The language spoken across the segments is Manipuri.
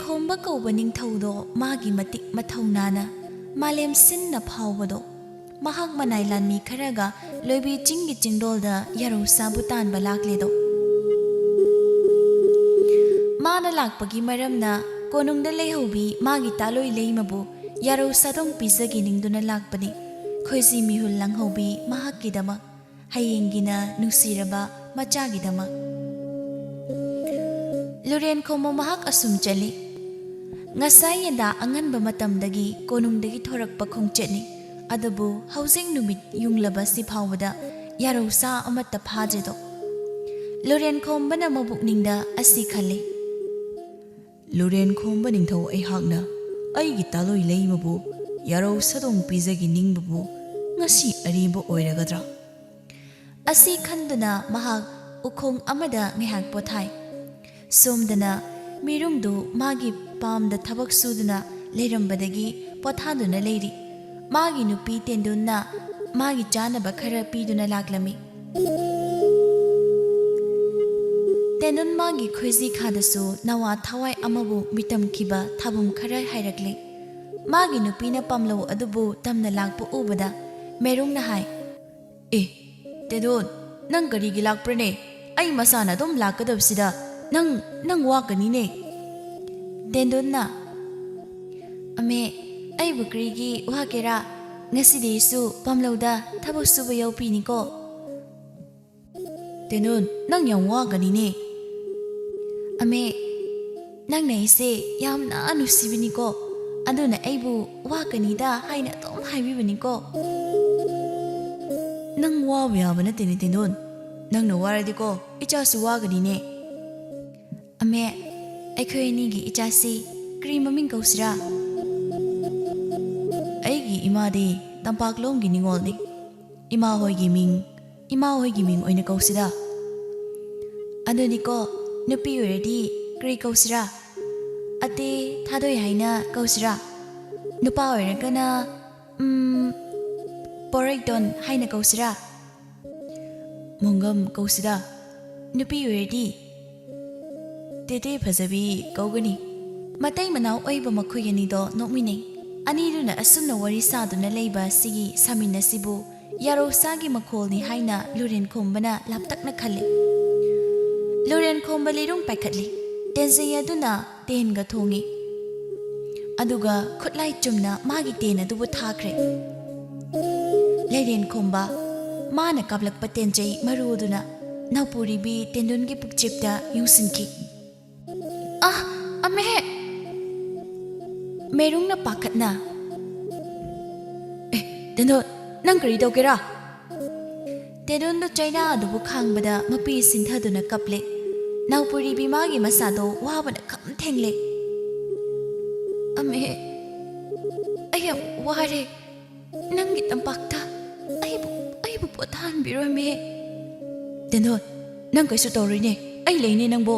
khomba kauba ningthaudo magi matik mathaunana malem sinna phawbado mahak manai lanmi kharaga loibi chinggi chingdolda yaro sabutan balakledo mana lakpagi maramna konungda lehobi magi taloi leimabu yaro sadong pisagi ningduna lakpani khoisi mihul langhobi mahakidama hayengina nusiraba machagidama Luren khomo mahak asum chali ngasai yada anganba matamdagi konungdagi thorakpa khongchetni adabu housing numit yunglaba si phawada yaro sa amata phajedo Luren khombana mabukningda asi khale Luren khomba ningthau ai hakna aigi taloi leimabu yaro sadong pizagi ningbabu ngasi ariba oiragadra asi khanduna mahak ukhong amada ngehak pothai somdana mirungdu magi pamda thabak suduna leirambadagi pothaduna leiri magi nupi tendunna magi chanaba khara piduna laklami Tenun magi khoisi khadasu nawa thawai amabu mitam kiba thabum khara hairakle magi nupina pamlo adubu tamna lakpu ubada merung na hai Tenun nang gari gi lakprane ai masana dom lakadabsida nang wakani ne Tenun na ame ai bukri gi wakera ngasidi su pamloda thabuk suba yaupini ko Tenun nang yang wakani ne Ame nang naise yamna anusibini ko aduna aibu wakanida haina tom haibibini ko Nang wabya bana tini Tenun nang no waradi ko icha su wakani ne Ame aikhoi ni gi ichasi kri maming kausira Aigi imadi tampaklom gi ningol ni ima hoi gi ming oina kausida Aduni ko nupi uredi kri kausira ate thadoi haina kausira nupa oiragana poraidon haina kausira Mongam kausida nupi uredi Tete phasabi kaugani matai manau oiba makhuyani do nokmine aniduna asumna wari saduna leiba sigi samina sibu yaro sagi makholni haina luren khombana laptakna khale Luren khomba lirung paikhatli tense aduna tenga thongi aduga khutlai chumna magi ten adubu thakre Leiren khomba mana kablak patenjai maruduna napuri bi tendun gi pukchipta yungsinki ame merung na pakhatna Tenun nang kari dogera Tendun do chaina adubu khangbada mapi sinthaduna kaple Naupuri bimagi masado wabana kam thengle Ame ayam ware nangi tampakta aibu pothan biro me Tenun nang kaisu torine ai leine nangbo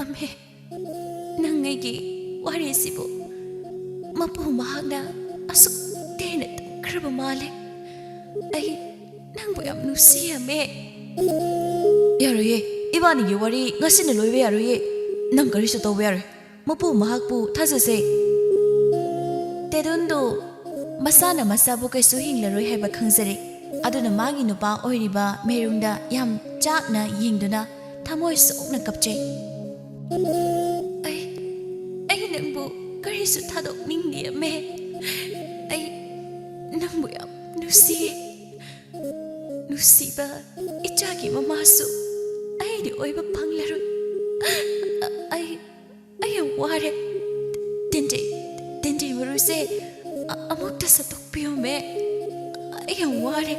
Ame nangai gi ware sibo mapu mahagna asuk tena kraba male ai nangbo yam nusia me Yaroye Ibani gi wari ngasina loibe yaroye nang karisu tobe yare mapu mahakpu thasase Tedundo masana masabu kaisu hinglaroi haiba khangjare aduna magi nupa oiriba merungda yam chakna yingduna thamoi sokna kapche ai nangbu karisu thadok ningdi me ai nangbu yam nusiba ichagi mamasu Di oiba panglaru ay ang ware tenje maruse amukta sa tokpio me ay ang ware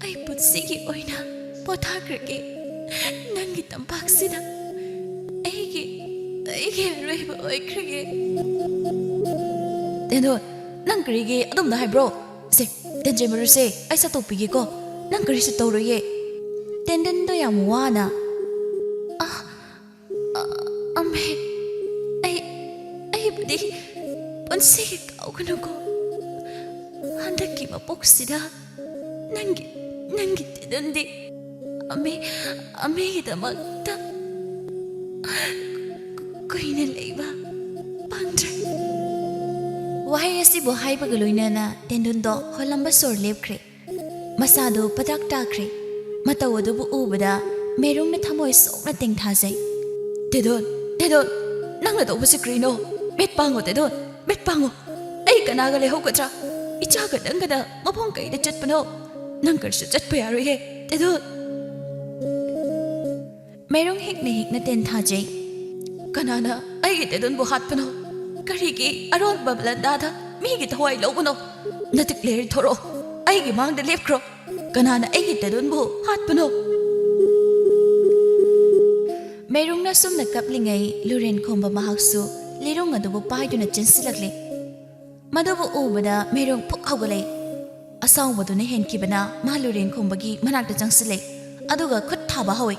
ay putsigi oina pothakrake nangi tampaksina ay roiba oikrage Tenun nang karigi adum na hai bro se tenje maruse ay sa tokpigi ko nang karisu toroye Tendon do yam wana ame ay budi ponsi kaugano ko handaki mapoksida nangi tendon ame hidamakta kuina leiba pangdre. Wahai asibu haibaga loinana tendundo holamba sor lepkre. Masado padak takre. Mataw adubu ubada merong na thamoy sokna tingthasay. Dedon, nangna daw ba si Krino? Bet pango, Dedon, bet pango. Ay kanaga leho katra. Ichaga dangana mapong kayo na chat pano. Nangkar siya chat pa yaro he, Dedon. Merong hik na tinthasay. Kanana ay Dedon buhat pano. Karigi aron babalandada migi tawai lobuno. Natikleri toro. Ay gimang da lepkro. Kanana ay Dedon bu hat pano. Merong na sum na kaplingay luren komba mahaksu lirong adubo paido na chinsilakli. Madubo ubada merong puk hawalay. Asaw wado na hen kibana maluren kombagi managda jangsilay. Aduga kut thaba hawi.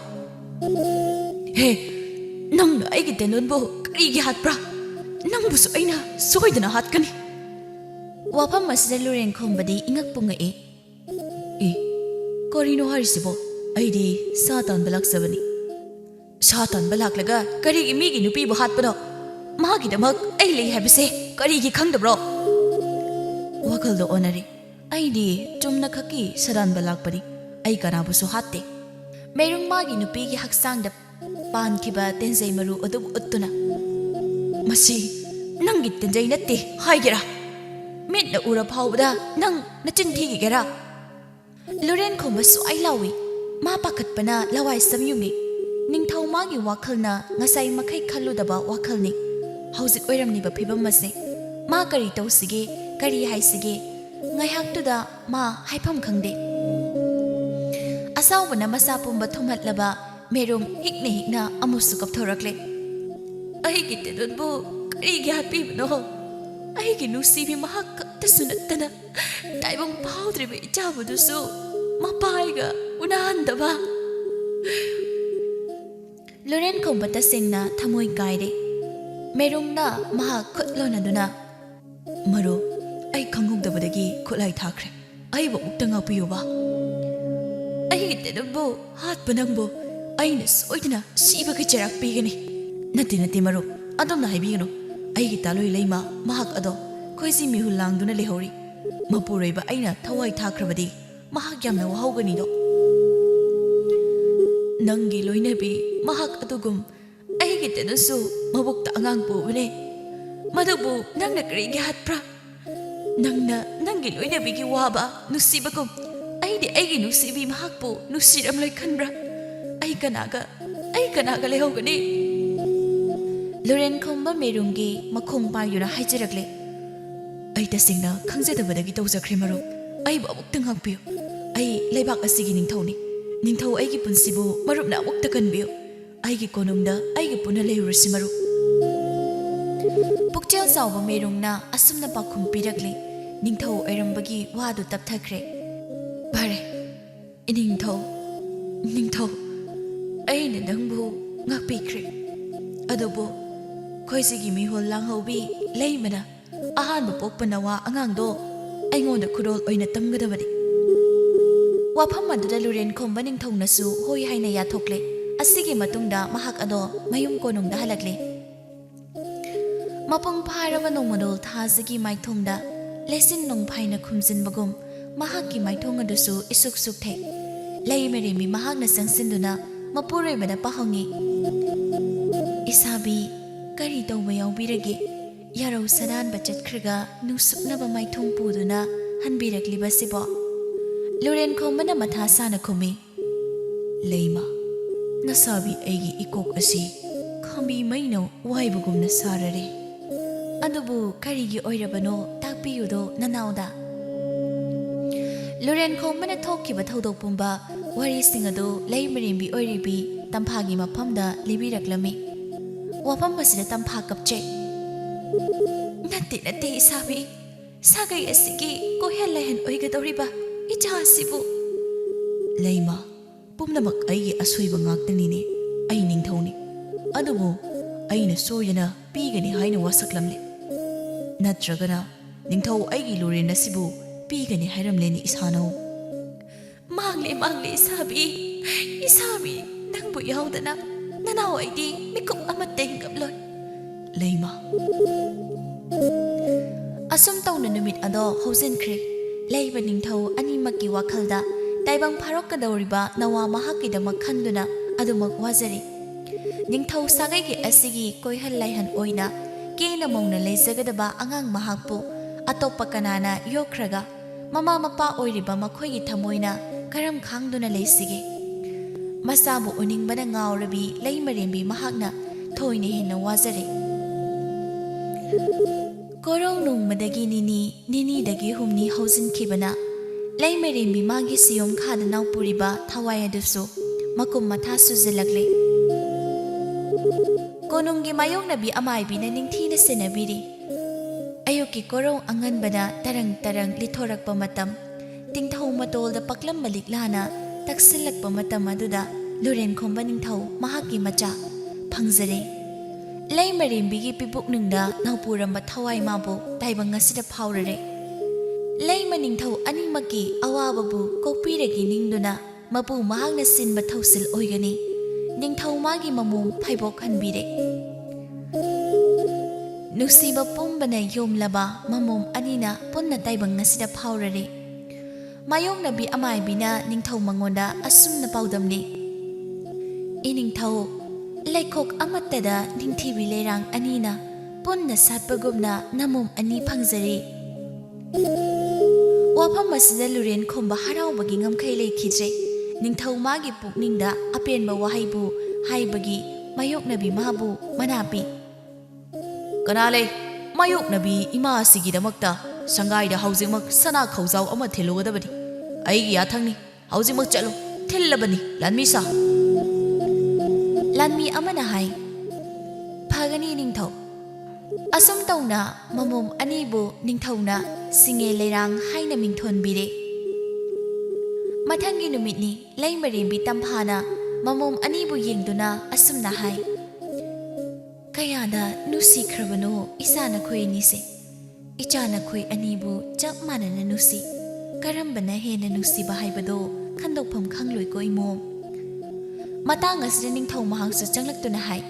He, nang na ay Dedon bu karigi hat pra. Nang buso ay na soy na hat kani. Wapam masida luren kombadi ingak punga e. Korino harisibo ay di satan balak sabani. Satan balak laga karigi migi nupi bu hat pano. Magi damak ay lay habise karigi khang dabro. Wakal do onari. Ay di tumna kaki sadan balak pari. Ay kana buso hatte. Merong magi nupi gi haksang da pan kiba tenzay maru adub uttuna. Masi nang git tenzay natte haygera. Mit na ura phawda nang nachinthigi gera. Luren khomba su ay lawi. Mapakat pana laway samyumi. Ningthau magi wakhalna ngasai makai khaludaba wakhalni. Hauzik oiramni ba phibam mase. Ma kari tawsige, kari haisige. Ngaihaktuda ma haifam khangde. Asawbana masa pumba thomatlaba merong hikna amusu kapthorakle. Ay Dedon bu kari gyat pibno. Ay nusibi mahak tasunatana. Taibang powdre ba ichabudusu. Mapaiga unahandaba. Luren kombata singna thamoy kaide. Merong na maha khutlo na duna. Maro, ay khangugdabadagi khulai thakre. Ay ba uktanga piyo ba? Ay Dedon bu hat panang bu. Ay na soidna siba ka charak pigani. Nati maro, adom na haibigano. Ay gitaloy layma mahak ado. Koisi mihulang duna lehori. Mapuray ba ay na thawai thakrabadi. Mahak yam na wahawgani do. Nanggi loinabi mahak adugum ay Dedon su mabukta angang po bune. Madubu nang nakrigi hat pra. Nanggi loinabi gi waba nusibagum. Ay di ay nusibi mahak po nusiram loy kanbra. Ay kanaga lehawgani. Luren komba merungi makong payura haijirakle. Ay tasingna khangzadabadagi tawjakre maro. Ay babuktang hagpiyo. Ay laybak asigi ningthawni. Ningthau ay punsibu marup na amukta kanbiyo. Ay konumda ay puna layurasi marup. Pukchel sawba merung na asum na pakum pirakli. Ningthau ay rambagi wadu tapthakre. Pare, ningthau ay nadangbu ngakpikre. Adobo, koy sige mihol lang hawbi laymana. Ahanba pokpanawa angangdo ay ngonda kurol oy natamgadabadi. Wapam maduda luren komba ningthau nasu hoy haina yathokle. Asigi matungda mahak ado mayum konungda halakle. Mapung pharaba nongmadol thazagi maithongda lesin nongphaina khumjin bagum mahak ki maithong adusu isuk sukthei. Laimeri mi mahak na sangsinduna mapuroi bada pahongi. Isabi kari tawba yawbirage yarau sanan bachat khriga nusuknaba maithong puduna hanbirakliba sibo. Luren kombana matha sana khumi. Leima, nasabi aigi ikok asi khambi maino waibugumna sarare. Adubu karigi oirabano takpiyudo nanauda. Luren kombana thokiba thodok pumba wari singado laimarimbi oiribi tamphagi maphamda libiraklami. Wapam basida tampha kapche. Natti isabi sagai asigi ko helahen oigadoriba. Ichasibu Leima pumnamak ay asoyba ngaktanini ay ningthawni. Adubo ay nasoyana pigani haina wasaklamli. Natragana ningthaw aygi luren nasibu pigani hairamleni isanaw. Mangli isabi nangbu yawdana nanaw aydi mikup amateng kaploy. Leima. Asum tawna numit ado hauzinkhre leiba ningthau animaki wakhalda taibang pharokadawriba nawa mahakkidamak khanduna adumak wazari ningthau sagaigi asigi koihal laihan oina kena mauna leizagadaba angang mahakpu atoppa kanana yokhraga mama mapa oiriba makhoigi thamoina karam khangduna leisige masabu uningbana ngawrabi leimarembi mahakna thoine hena wazari korong nungmadagi nini dagi humni hauzinkhibana leimarembi magi siyom khada nawpuriba thawai adusu makum matha suzilakle konunggi mayongnabi amaibina ningthina senabiri ayuki korong anganbana tarang lithorakpa matam tingthau matolda paklam maliklana taksilakpa matam aduda luren khomba ningthau mahaki macha phangjare leimarembigi pibukningda nawpuramba thawai mabu taibang asida phaurare leima ningthau animaki awababu kokpiragi ningduna mapu mahakna sinba thausil oigani ningthau magi mamum phaibok hanbire nusiba pumbana yomlaba mamum anina punna taibang asida phaurare mayongnabi amaibina ningthau mangonda asumna paudamni iningthau laikok amatada ningthibi leirang anina punna satpagumna namum ani phangjari wafam asida luren khomba haraubagi ngamkhai leikhijre ningthau magi pukningda apenba wahaibu haibagi mayoknabi mabu manapi kanalei mayoknabi ima asigidamakta sangaida haujingmak sana khaujau ama thelugadabani aigi yathangni haujingmak chalo thillabani lanmisa lanmi amana hai phagani ningthau asum tawna mamum anibu ningthauna singe leirang haina mingthonbire mathangi numitni leimarembi tamphana mamum anibu yengduna asumna hai kayada nusikhrabano isana khoinise ichana khoi anibu chap manana nusi karambana hena nusi bahaibado khandokpham khangloi ko imom matang asre ningthau mahangsu changlaktuna hai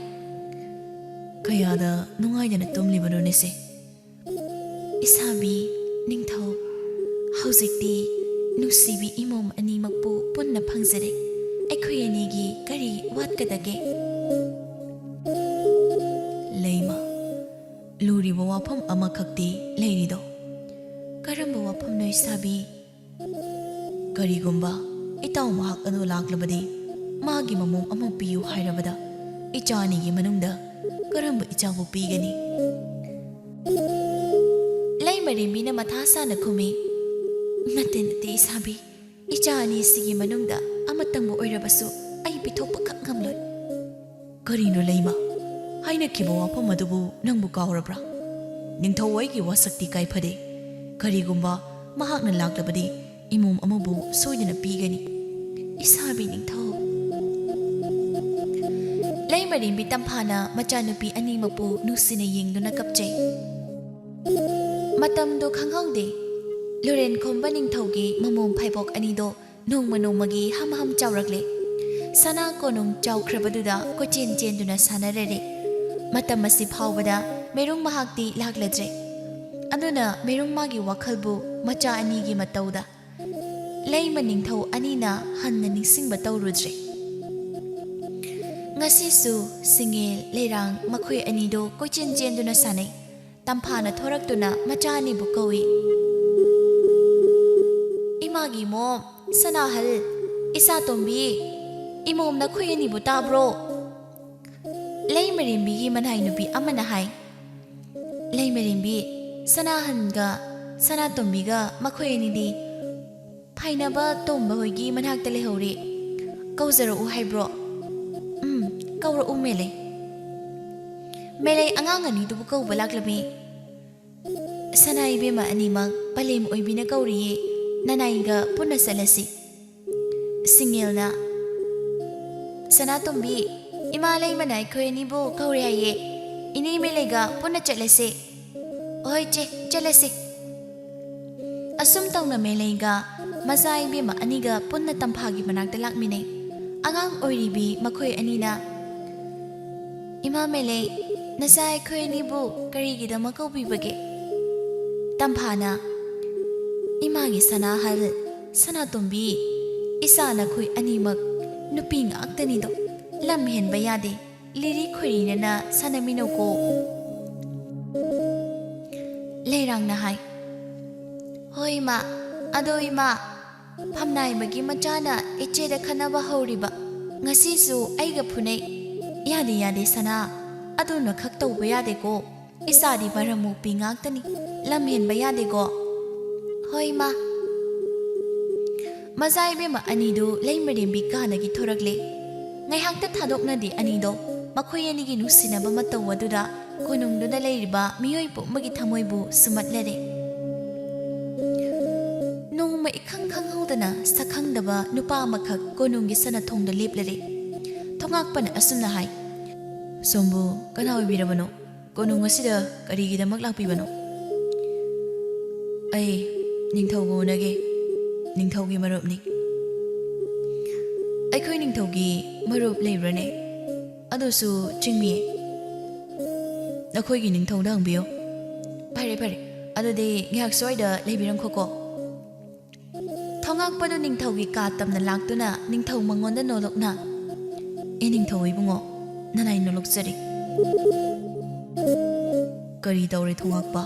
Kayada nungaidana tumlibano nese. Isabi ningthau haujikti nusibi imom animakpu punna phangjare aikhoi anigi kari watkadage Leima. Luriba wafam amakhakti leirido. karamba wafam noi sabi Karigumba itaw mahak ado laklabadi magi mamum ama piyu hairabada ichanigi manungda karamba ichabu pigani leimarembi na mathasana khumi naten te sabi ichani sigi manungda amatangbu oirabasu ai pithokpa khak ngamloi Karino leima haina kibo wafam adubu nangbu kawrabra ningthau waigi wasakti kai phade karigumba mahakna laklabadi imum amabu soidina pigani isabi ningthau leimarembi tamphana machanupi animapu nusina yengduna kapchei matamdo khanghaude luren khomba ningthaugi mamum phaibok anido nongmagi ham chawrakle sana konung chawkhrabaduda kochen chenduna sanarere matam asi phawbada merung mahakti lakladre aduna merung magi wakhalbu macha anigi matauda leima ningthau anina hanna ningsingba tawrudre ngasisu singel leirang makhoi anido kochen chenduna sanai tamphana thoraktuna machani bu kawi imagi mom sanahal isa tombi imom na khoi ani bu tabro leimarembi gi manhai nupi amana hai leimarembi sanahanga sanatombi ga makhoi ani di phainaba tomba hoigi manhakta lehori kauzaro u haibro kaura umele angang ani dubu kau balaklabi sanai bema animang palem oibina kauriye nanaiga punna salasi singelna sanatombi imalai manai khoeni bo kaure aye ini melega punna chalase oi che chalase asum tawna melega mazai bema aniga punna tamphagi manakta lakmine angang oiribi makhoi anina Ima mele Nasai khoi ni bu kari gi dama kau bi bage. Tamphana imagi Sanahal Sanatombi isa na khoi animak nupi ngaktani do lam hen bayade liri khoi na sanamino ko leirang na hai hoi ma adoi ma phamnai magi machana eche da khanaba horiba ngasi su aiga phunai yade sana adu na khak tawba yade ko isa di baramu pi ngaktani lam hen bayade go hoi ma Mazai be ma anido leimarim bi kana gi thorakle ngai hakta thadok na di anido makhoi ani gi nusina ba mataw aduda konung du da leiriba miyoi po magi thamoi bu sumat lere nong ma ikhang khang hodana sakhang daba nupa makhak konung gi sana thong da lep lere thongak pan asumna hai sombo kana oi birabano konung asida kari gi damak lakpi bano ai ningthau go nage Ningthaugi marup ni. Aikhoi ningthaugi marup leirane. Adusu chingmi. Nakhoigi ningthau da hangbiyo. Pare. Adudi ngihak soida leibiram khoko. Thongak padu ningthaugi ka tamna laktuna ningthau mangonda nolokna. E ningthau ibungo nanai nolok jari. Kari tawre thongak pa.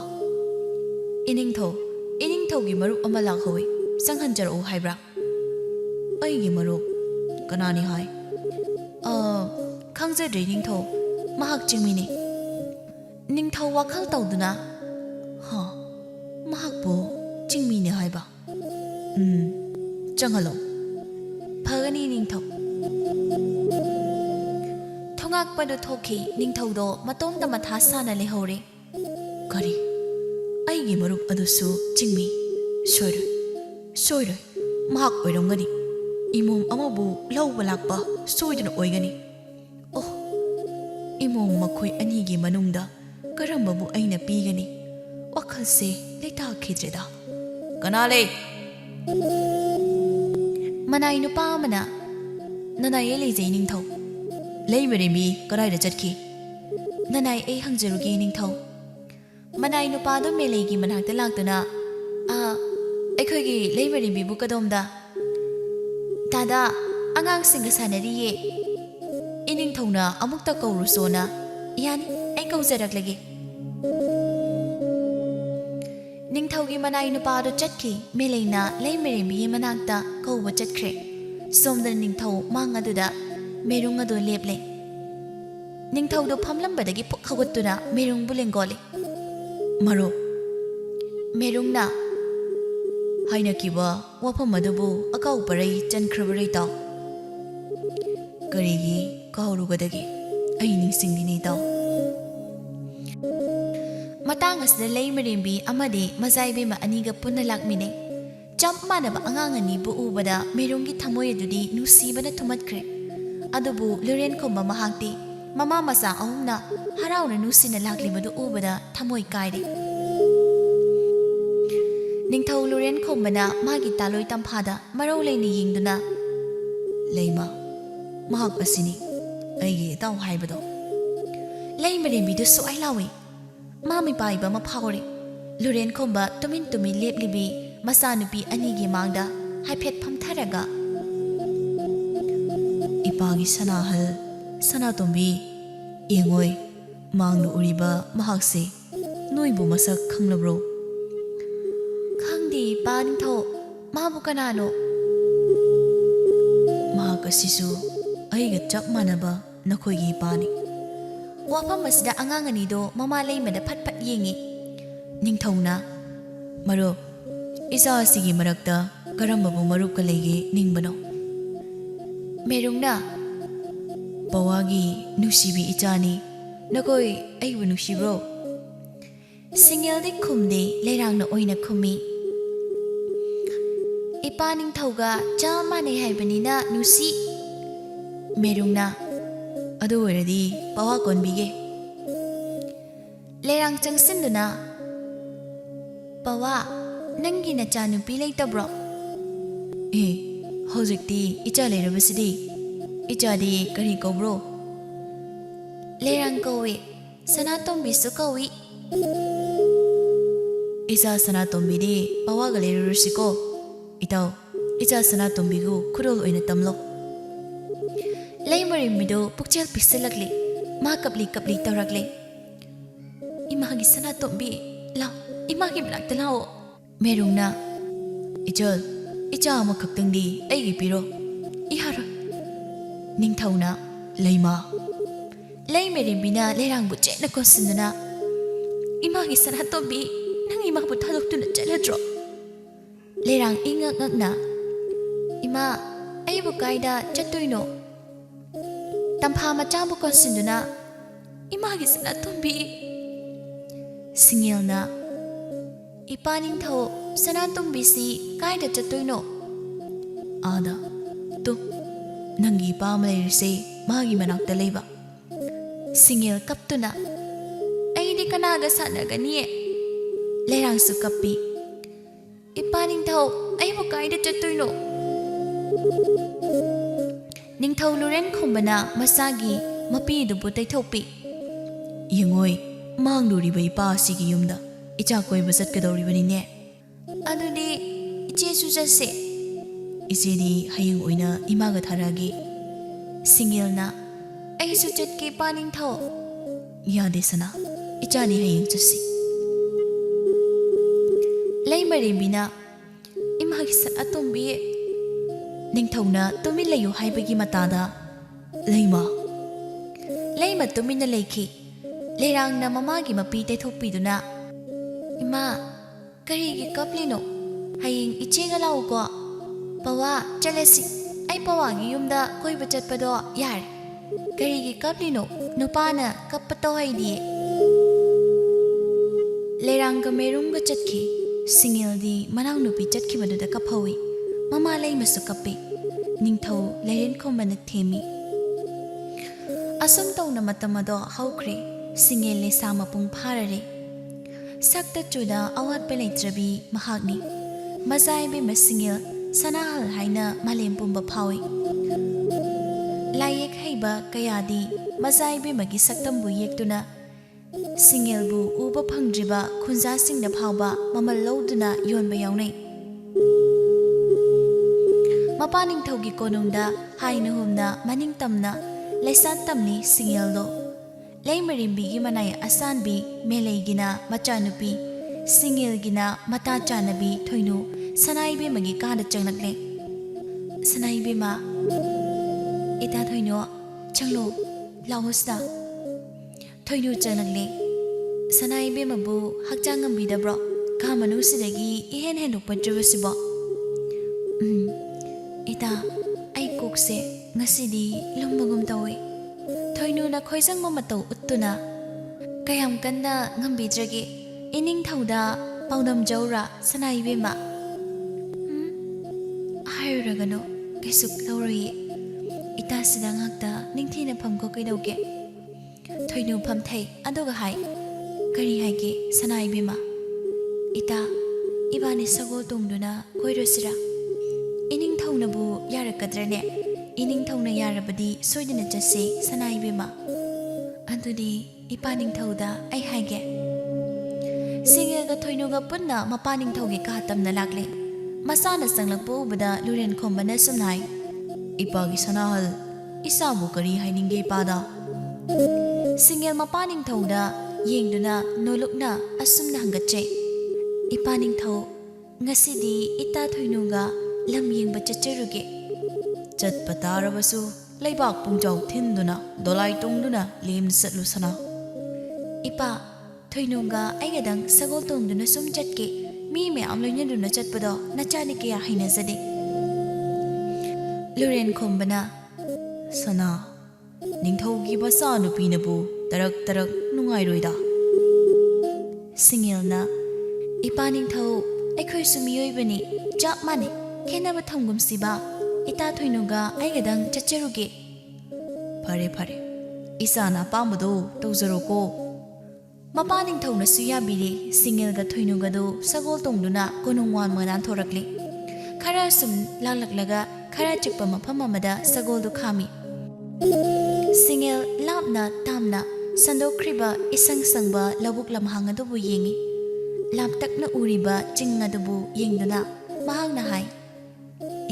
E ningthaugi marup ama lakhawi. Sanghanjar o haibra aigi marup kanani hai khangzadri ningthau mahak chingmini ningthau wakhal tawduna ha mahak bo chingmini haiba changhalo phagani ningthau thongak padu thoki ningthau do matom da matha sana lehore kari aigi marup adusu chingmi Soiroi, mahak oirongani. Imom amabu lauba lakpa soidana oigani. Oh, imom makhoi anigi manungda karambabu aina pigani. Wakhalse leita khidreda. Kanale. Manai nupa mana nanai ele jai ningthau. Leimere mi karai da chatki. Nanai e hangjarugi ningthau. Manai nupa do melegi manhakta laktuna Aikhoigi leimarim bibu kadomda Dada angang singa sanariye Ining thongna amukta kaurusona Yani ai kaujaraklage Ningthaugi manai nupa do chatki meleina leimarim bi manakta kauba chatkre Somda ningthau mangaduda merung adu leple Ningthau do phamlambadagi pukhawattuna merung bulengole Maro merungna Haina kiba wafam adubu akau parai chankhrabarai taw karigi kaurugadagi ai ningsingdini taw matang asda leimarimbi amadi mazaibe ma aniga punna lakmine champ manaba angang ani bu ubada merungi thamoi adudi nusibana thumatkre adubu luren khomba mahakti mama masa ahumna harauna nusina laklibadu ubada thamoi kaire Ningthau luren khombana magi taloi tamphada marau leini yingduna leima mahak asini aigi taw haibado leimarembi du so ai lawi mami paiba ma phawre luren khomba tumin leplibi masanupi anigi mangda haiphet phamtharaga ipagi Sanahal Sanatombi engoi mangnu uriba mahakse noibu masak khanglabro Panintho mabu kanano Mahakasisu aiga chap manaba nakhoigi pani Wafam masida angangani do mama leimada phat yengi Ningthongna Maro isa asigi marakta karambabu marup ka lege ningbano Merungna Pawagi nusibi ichani nakoi aibu nusibro Singel di khumde leirang na oina khumi Ipaning thauga chamane haibanina nusi merungna adu oiradi pawa konbige lerang changsinduna pawa nangi nacha nupi leitabro hojikti icha leirabasidi icha di kari kobro lerang kowe ꯁꯅꯥꯇꯣꯝꯕꯤꯁꯨ ꯀꯧꯏ Icha Sanatombi di pawaga leirurusiko. Itaw, icha Sanatombigu kurol oina tamlo. ꯂꯩꯃꯔꯤꯝꯕꯤꯗꯨ ꯄꯨꯛꯆꯦꯜ ꯄꯤꯛꯁꯤꯜꯂꯛꯂꯤ ꯃꯥ ꯀꯞꯂꯤ ꯀꯞꯂꯤ ꯇꯧꯔꯛꯂꯤ ꯏꯃꯥꯒꯤ ꯁꯅꯥꯇꯣꯝꯕꯤ ꯂꯥꯎ ꯏꯃꯥꯒꯤ ꯃꯅꯥꯛꯇ ꯂꯥꯛꯑꯣ Merungna, Ichal, icha amakhaktangdi aigi piro. ꯌꯥꯔꯣꯏ Ningthauna, Leima. ꯂꯩꯃꯔꯤꯝꯕꯤꯅ ꯂꯩꯔꯥꯡꯕꯨ ꯆꯦꯠꯅ ꯀꯣꯟꯁꯤꯟꯗꯨꯅ ꯏꯃꯥꯒꯤ ꯁꯅꯥꯇꯣꯝꯕꯤ ꯅꯪ ꯏꯃꯥꯕꯨ ꯊꯥꯗꯣꯛꯇꯨꯅ ꯆꯠꯂꯗ꯭ꯔꯣ ꯂꯩꯔꯥꯡ ꯏꯉꯛ ꯉꯛꯅ ꯏꯃꯥ ꯑꯩꯕꯨ ꯀꯥꯏꯗ ꯆꯠꯇꯣꯏꯅꯣ ꯇꯝꯐꯥ ꯃꯆꯥꯕꯨ ꯀꯣꯟꯁꯤꯟꯗꯨꯅ ꯏꯃꯥꯒꯤ ꯁꯅꯥꯇꯣꯝꯕꯤ Singelna, ꯏꯄꯥ ꯅꯤꯡꯊꯧ ꯁꯅꯥꯇꯣꯝꯕꯤꯁꯤ ꯀꯥꯏꯗ ꯆꯠꯇꯣꯏꯅꯣ Ada, tu, nangi pamlayrise, magi manakta leiba. Singel kaptuna ꯑꯩꯗꯤ ꯀꯅꯥꯒ ꯁꯥꯟꯅꯒꯅꯤꯌꯦ ꯂꯩꯔꯥꯡꯁꯨ ꯀꯞꯄꯤ ꯏꯄꯥ ꯅꯤꯡꯊꯧ ꯑꯩꯕꯨ ꯀꯥꯏꯗ ꯆꯠꯇꯣꯏꯅꯣ ꯅꯤꯡꯊꯧ ꯂꯨꯔꯦꯟ ꯈꯣꯝꯕꯅ ꯃꯁꯥꯒꯤ ꯃꯄꯤꯗꯨꯕꯨ ꯇꯩꯊꯣꯛꯄꯤ Yengoi, mangduriba ipa sigi yumda. Icha koiba chatkadoribani. ꯑꯗꯨꯗꯤ ꯏꯆꯦꯁꯨ ꯆꯠꯁꯦ Ichedi hayeng oina imaga tharagi. ꯁꯤꯡꯒꯦꯜꯅ ꯑꯩꯁꯨ ꯆꯠꯀꯦ ꯏꯄꯥ ꯅꯤꯡꯊꯧ Yade sana, ichani hayeng chasi. ꯂꯩꯃꯔꯦꯝꯕꯤꯅ ꯏꯃꯥꯒꯤ ꯁꯅꯥꯇꯣꯝꯕꯤ Ningthauna tumin layu haibagi matada. Leima, ꯂꯩꯃ ꯇꯨꯃꯤꯟꯅ ꯂꯩꯈꯤ ꯂꯩꯔꯥꯡꯅ ꯃꯃꯥꯒꯤ ꯃꯄꯤ ꯇꯩꯊꯣꯛꯄꯤꯗꯨꯅ ꯏꯃꯥ ꯀꯔꯤꯒꯤ ꯀꯞꯂꯤꯅꯣ ꯍꯌꯦꯡ ꯏꯆꯦꯒ ꯂꯥꯛꯎꯀꯣ ꯄꯋꯥ ꯆꯠꯂꯁꯤ ꯑꯩ ꯄꯋꯥꯒꯤ ꯌꯨꯝꯗ ꯀꯣꯏꯕ ꯆꯠꯄꯗꯣ ꯌꯥꯔꯦ ꯀꯔꯤꯒꯤ ꯀꯞꯂꯤꯅꯣ ꯅꯨꯄꯥꯅ ꯀꯞꯄ ꯇꯧꯍꯩꯗꯤꯌꯦ ꯂꯩꯔꯥꯡꯒ ꯃꯦꯔꯨꯝꯒ ꯆꯠꯈꯤ ꯁꯤꯡꯒꯦꯜꯗꯤ ꯃꯅꯥꯎꯅꯨꯄꯤ ꯆꯠꯈꯤꯕꯗꯨꯗ ꯀꯞꯍꯧꯏ ꯃꯃꯥ ꯂꯩꯃꯁꯨ ꯀꯞꯄꯤ ꯅꯤꯡꯊꯧ ꯂꯩꯔꯦꯟ ꯈꯣꯝꯕꯅ ꯊꯦꯝꯃꯤ ꯑꯁꯨꯝ ꯇꯧꯅ ꯃꯇꯝ ꯑꯗꯣ ꯍꯧꯈ꯭ꯔꯦ ꯁꯤꯡꯒꯦꯜ ꯂꯩꯁꯥ ꯃꯄꯨꯡ ꯐꯥꯔꯔꯦ ꯁꯛꯇ ꯆꯨꯗ ꯑꯋꯥꯠꯄ ꯂꯩꯇ꯭ꯔꯕꯤ ꯃꯍꯥꯛꯅꯤ ꯃꯆꯥꯏꯕꯦꯝꯃ ꯁꯤꯡꯒꯦꯜ ꯁꯅꯥꯍꯜ ꯍꯥꯏꯅ ꯃꯥꯂꯦꯝ ꯄꯨꯝꯕ ꯐꯥꯎꯏ ꯂꯥꯏꯌꯦꯛ ꯍꯩꯕ ꯀꯌꯥꯗꯤ ꯃꯆꯥꯏꯕꯦꯝꯃꯒꯤ ꯁꯛꯇꯝꯕꯨ ꯌꯦꯛꯇꯨꯅ ꯁꯤꯡꯒꯦꯜꯕꯨ ꯎꯕ ꯐꯪꯗ꯭ꯔꯤꯕ ꯈꯨꯟꯖꯥꯁꯤꯡꯗ ꯐꯥꯎꯕ ꯃꯃꯜ ꯂꯧꯗꯨꯅ ꯌꯣꯟꯕ ꯌꯥꯎꯅꯩ ꯃꯄꯥ ꯅꯤꯡꯊꯧꯒꯤ ꯀꯣꯅꯨꯡꯗ ꯍꯥꯏꯅ ꯍꯨꯝꯅ ꯃꯅꯤꯡ ꯇꯝꯅ ꯂꯩꯁꯥꯠ ꯇꯝꯂꯤ ꯁꯤꯡꯒꯦꯜꯗꯣ ꯂꯩꯃꯔꯦꯝꯕꯤꯒꯤ ꯃꯅꯥꯏ ꯑꯁꯥꯟꯕꯤ ꯃꯦꯂꯩꯒꯤꯅ ꯃꯆꯥꯅꯨꯄꯤ ꯁꯤꯡꯒꯦꯜꯒꯤꯅ ꯃꯇꯥ ꯆꯥꯅꯕꯤ ꯊꯣꯏꯅꯨ ꯁꯅꯥꯏꯕꯦꯝꯃꯒꯤ ꯀꯥꯗ ꯆꯪꯂꯛꯂꯦ ꯁꯅꯥꯏꯕꯦꯝꯃ ꯏꯇꯥ ꯊꯣꯏꯅꯨ ꯆꯪꯂꯣ ꯂꯥꯛꯑꯣ ꯁꯤꯗ ꯊꯣꯏꯅꯨ ꯆꯪꯂꯛꯂꯦ ꯁꯅꯥꯏꯕꯦꯝꯃꯕꯨ ꯍꯛꯆꯥꯡ ꯉꯝꯕꯤꯗꯕ꯭ꯔꯣ ꯀꯥ ꯃꯅꯨꯡꯁꯤꯗꯒꯤ ꯏꯍꯦꯟ ꯍꯦꯟꯗꯣꯛꯄꯗ꯭ꯔꯤꯕꯁꯤꯕꯣ ꯏꯇꯥ ꯑꯩ ꯀꯣꯛꯁꯦ ꯉꯁꯤꯗꯤ ꯂꯨꯝꯕꯒꯨꯝ ꯇꯧꯏ ꯊꯣꯏꯅꯨꯅ ꯈꯣꯏꯖꯪꯕ ꯃꯇꯧ ꯎꯠꯇꯨꯅ ꯀꯌꯥꯝ ꯀꯟꯅ ꯉꯝꯕꯤꯗ꯭ꯔꯒꯦ ꯏꯅꯤꯡꯊꯧꯗ ꯄꯥꯎꯗꯝꯖꯧꯔꯥ ꯁꯅꯥꯏꯕꯦꯝꯃ ꯍꯥꯏꯔꯨꯔꯒꯅꯨ ꯀꯩꯁꯨ ꯇꯧꯔꯣꯏꯌꯦ ꯏꯇꯥꯁꯤꯗ ꯉꯥꯛꯇ ꯅꯤꯡꯊꯤꯅ ꯐꯝꯈꯣ ꯀꯩꯗꯧꯒꯦ ꯊꯣꯏꯅꯨ ꯐꯝꯊꯩ ꯑꯗꯨꯒ ꯍꯥꯏ ꯀꯔꯤ ꯍꯥꯏꯒꯦ ꯁꯅꯥꯏꯕꯦꯝꯃ ꯏꯇꯥ ꯏꯕꯥꯅꯤ ꯁꯒꯣꯜ ꯇꯣꯡꯗꯨꯅ ꯀꯣꯏꯔꯨꯁꯤꯔꯥ ꯏꯅꯤꯡꯊꯧꯅꯕꯨ ꯌꯥꯔꯛꯀꯗ꯭ꯔꯅꯦ ꯏꯅꯤꯡꯊꯧꯅ ꯌꯥꯔꯕꯗꯤ ꯁꯣꯏꯗꯅ ꯆꯠꯁꯤ ꯁꯅꯥꯏꯕꯦꯝꯃ ꯑꯗꯨꯗꯤ ꯏꯄꯥ ꯅꯤꯡꯊꯧꯗ ꯑꯩ ꯍꯥꯏꯒꯦ ꯁꯤꯡꯒꯦꯜꯒ ꯊꯣꯏꯅꯨꯒ ꯄꯨꯟꯅ ꯃꯄꯥ ꯅꯤꯡꯊꯧꯒꯤ ꯀꯥ ꯇꯝꯅ ꯂꯥꯛꯂꯦ ꯃꯁꯥꯅ ꯆꯪꯂꯛꯄ ꯎꯕꯗ ꯂꯨꯔꯦꯟ ꯈꯣꯝꯕꯅ ꯁꯨꯝ ꯍꯥꯏ Ipagi Sanahal, isabu kari hainingge ipada. ꯁꯤꯡꯒꯦꯜ ꯃꯄꯥ ꯅꯤꯡꯊꯧꯗ ꯌꯦꯡꯗꯨꯅ ꯅꯣꯂꯨꯛꯅ ꯑꯁꯨꯝꯅ ꯍꯪꯒꯠꯆꯩ ꯏꯄꯥ ꯅꯤꯡꯊꯧ ꯉꯁꯤꯗꯤ ꯏꯇꯥ ꯊꯣꯏꯅꯨꯒ ꯂꯝ ꯌꯦꯡꯕ ꯆꯠꯆꯔꯨꯒꯦ Chatpa tarabasu, leibak pungjau thinduna, dolai tungduna, lim satlu sana. ꯏꯄꯥ ꯊꯣꯏꯅꯨꯒ ꯑꯩꯒꯗꯪ ꯁꯒꯣꯜ ꯇꯣꯡꯗꯨꯅ ꯁꯨꯝ ꯆꯠꯀꯦ ꯃꯤ ꯃꯌꯥꯝ ꯂꯣꯏꯅꯗꯨꯅ ꯆꯠꯄꯗꯣ ꯅꯆꯥꯅꯤ ꯀꯌꯥ ꯍꯩꯅꯖꯗꯦ ꯂꯨꯔꯦꯟ ꯈꯣꯝꯕꯅ Sana, ningthaugi basa nupinabu, tarak nungairoida. ꯁꯤꯡꯒꯦꯜꯅ ꯏꯄꯥ ꯅꯤꯡꯊꯧ ꯑꯩꯈꯣꯏꯁꯨ ꯃꯤꯑꯣꯏꯕꯅꯤ ꯆꯞ ꯃꯥꯟꯅꯩ ꯈꯦꯟꯅꯕ ꯊꯝꯒꯨꯝꯁꯤꯕ ꯏꯇꯥ ꯊꯣꯏꯅꯨꯒ ꯑꯩꯒꯗꯪ ꯆꯠꯆꯔꯨꯒꯦ Pare, isana pambado, tauzaroko. ꯃꯄꯥ ꯅꯤꯡꯊꯧꯅꯁꯨ ꯌꯥꯕꯤꯔꯦ ꯁꯤꯡꯒꯦꯜꯒ ꯊꯣꯏꯅꯨꯒꯗꯨ ꯁꯒꯣꯜ ꯇꯣꯡꯗꯨꯅ ꯀꯣꯅꯨꯡ ꯋꯥꯡꯃ ꯅꯥꯟꯊꯣꯔꯛꯂꯦ ꯈꯔ ꯁꯨꯝ ꯂꯥꯛꯂꯛꯂꯒ ꯈꯔ ꯆꯤꯛꯄ ꯃꯐꯝ ꯑꯃꯗ ꯁꯒꯣꯜꯗꯨ ꯈꯥꯝꯃꯤ ꯁꯤꯡꯒꯦꯜ ꯂꯥꯞꯅ ꯇꯥꯝꯅ ꯁꯟꯗꯣꯛꯈ꯭ꯔꯤꯕ ꯏꯁꯪ ꯁꯪꯕ ꯂꯧꯕꯨꯛ ꯂꯝꯍꯥꯡ ꯑꯗꯨꯕꯨ ꯌꯦꯡꯉꯤ꯫ ꯂꯥꯞꯇꯛꯅ ꯎꯔꯤꯕ ꯆꯤꯡ ꯑꯗꯨꯕꯨ ꯌꯦꯡꯗꯨꯅ ꯃꯍꯥꯛꯅ ꯍꯥꯏ,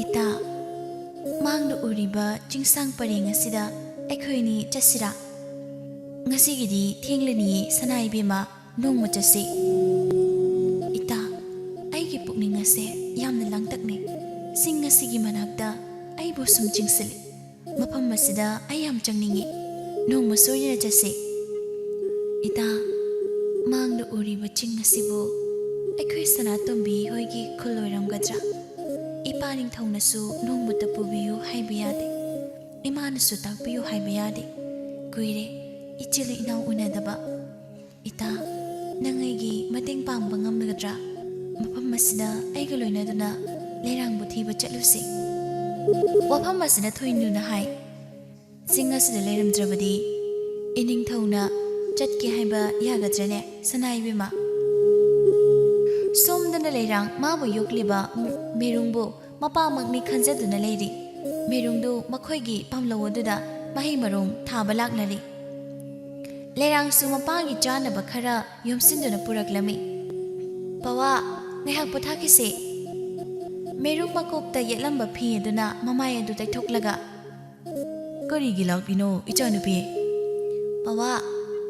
"ꯏꯇꯥ, ꯃꯥꯡꯗ ꯎꯔꯤꯕ ꯆꯤꯡꯁꯥꯡ ꯄꯔꯦꯡ ꯑꯁꯤꯗ ꯑꯩꯈꯣꯏꯅꯤ ꯆꯠꯁꯤꯔꯥ? ꯉꯁꯤꯒꯤꯗꯤ ꯊꯦꯡꯂꯅꯤꯌꯦ ꯁꯅꯥ ꯏꯕꯦꯝꯃ, ꯅꯣꯡꯃ ꯆꯠꯁꯤ." "ꯏꯇꯥ, ꯑꯩꯒꯤ ꯄꯨꯛꯅꯤꯡ ꯑꯁꯦ ꯌꯥꯝꯅ ꯂꯥꯡꯇꯛꯅꯩ꯫ ꯆꯤꯡ ꯑꯁꯤꯒꯤ ꯃꯅꯥꯛꯇ ꯑꯩꯕꯨ ꯁꯨꯝ ꯆꯤꯡꯁꯤꯜꯂꯤ꯫ ꯃꯐꯝ ꯑꯁꯤꯗ ꯑꯩ ꯌꯥꯝ ꯆꯪꯅꯤꯡꯉꯤ꯫ ꯅꯣꯡꯃ ꯁꯣꯏꯗꯅ ꯆꯠꯁꯤ." "ꯏꯇꯥ, ꯃꯥꯡꯗ ꯎꯔꯤꯕ ꯆꯤꯡ ꯑꯁꯤꯕꯨ ꯑꯩꯈꯣꯏ ꯁꯅꯥꯇꯣꯝꯕꯤ ꯍꯣꯏꯒꯤ ꯈꯨꯜ ꯑꯣꯏꯔꯝꯒꯗ꯭ꯔꯥ? ꯏꯄꯥ ꯅꯤꯡꯊꯧꯅꯁꯨ ꯅꯣꯡꯃꯇ ꯄꯨꯕꯤꯌꯨ ꯍꯥꯏꯕ ꯌꯥꯗꯦ, ꯏꯃꯥꯅꯁꯨ ꯇꯥꯛꯄꯤꯌꯨ ꯍꯥꯏꯕ ꯌꯥꯗꯦ꯫ ꯀꯨꯏꯔꯦ ꯏꯆꯤꯜ ꯏꯅꯥꯎ ꯎꯅꯗꯕ꯫ ꯏꯇꯥ, ꯅꯪ ꯑꯩꯒꯤ ꯃꯇꯦꯡ ꯄꯥꯡꯕ ꯉꯝꯒꯗ꯭ꯔꯥ? ꯃꯐꯝ ꯑꯁꯤꯗ ꯑꯩꯒ ꯂꯣꯏꯅꯗꯨꯅ ꯂꯩꯔꯥꯡꯕꯨ ꯊꯤꯕ ꯆꯠꯂꯨꯁꯤ." ꯋꯥꯐꯝ ꯑꯁꯤꯗ ꯊꯣꯏꯅꯨꯅ ꯍꯥꯏ, "ꯆꯤꯡ ꯑꯁꯤꯗ ꯂꯩꯔꯝꯗ꯭ꯔꯕꯗꯤ ꯏꯅꯤꯡꯊꯧꯅ ꯆꯠꯀꯦ ꯍꯥꯏꯕ ꯌꯥꯒꯗ꯭ꯔꯅꯦ ꯁꯅꯥ ꯏꯕꯦꯝꯃ? ꯁꯣꯝꯗꯅ ꯂꯩꯔꯥꯡ ꯃꯥꯕꯨ ꯌꯣꯛꯂꯤꯕ ꯃꯦꯔꯨꯡꯕꯨ ꯃꯄꯥꯃꯛꯅꯤ ꯈꯟꯖꯗꯨꯅ ꯂꯩꯔꯤ꯫ ꯃꯦꯔꯨꯡꯗꯨ ꯃꯈꯣꯏꯒꯤ ꯄꯥꯝꯂꯧ ꯑꯗꯨꯗ ꯃꯍꯩ ꯃꯔꯣꯡ ꯊꯥꯕ ꯂꯥꯛꯅꯔꯤ꯫ ꯂꯩꯔꯥꯡꯁꯨ ꯃꯄꯥꯒꯤ ꯆꯥꯅꯕ ꯈꯔ ꯌꯣꯝꯁꯤꯟꯗꯨꯅ ꯄꯨꯔꯛꯂꯝꯃꯤ꯫ ꯄꯋꯥ, ꯉꯥꯏꯍꯥꯛ ꯄꯣꯊꯥꯈꯤꯁꯤ." ꯃꯦꯔꯨꯡ ꯃꯀꯣꯛꯇ ꯌꯦꯠꯂꯝꯕ ꯐꯤ ꯑꯗꯨꯅ ꯃꯃꯥꯏ ꯑꯗꯨ ꯇꯩꯊꯣꯛꯂꯒ, "ꯀꯔꯤꯒꯤ ꯂꯥꯛꯂꯤꯅꯣ ꯏꯆꯥꯅꯨꯄꯤ?"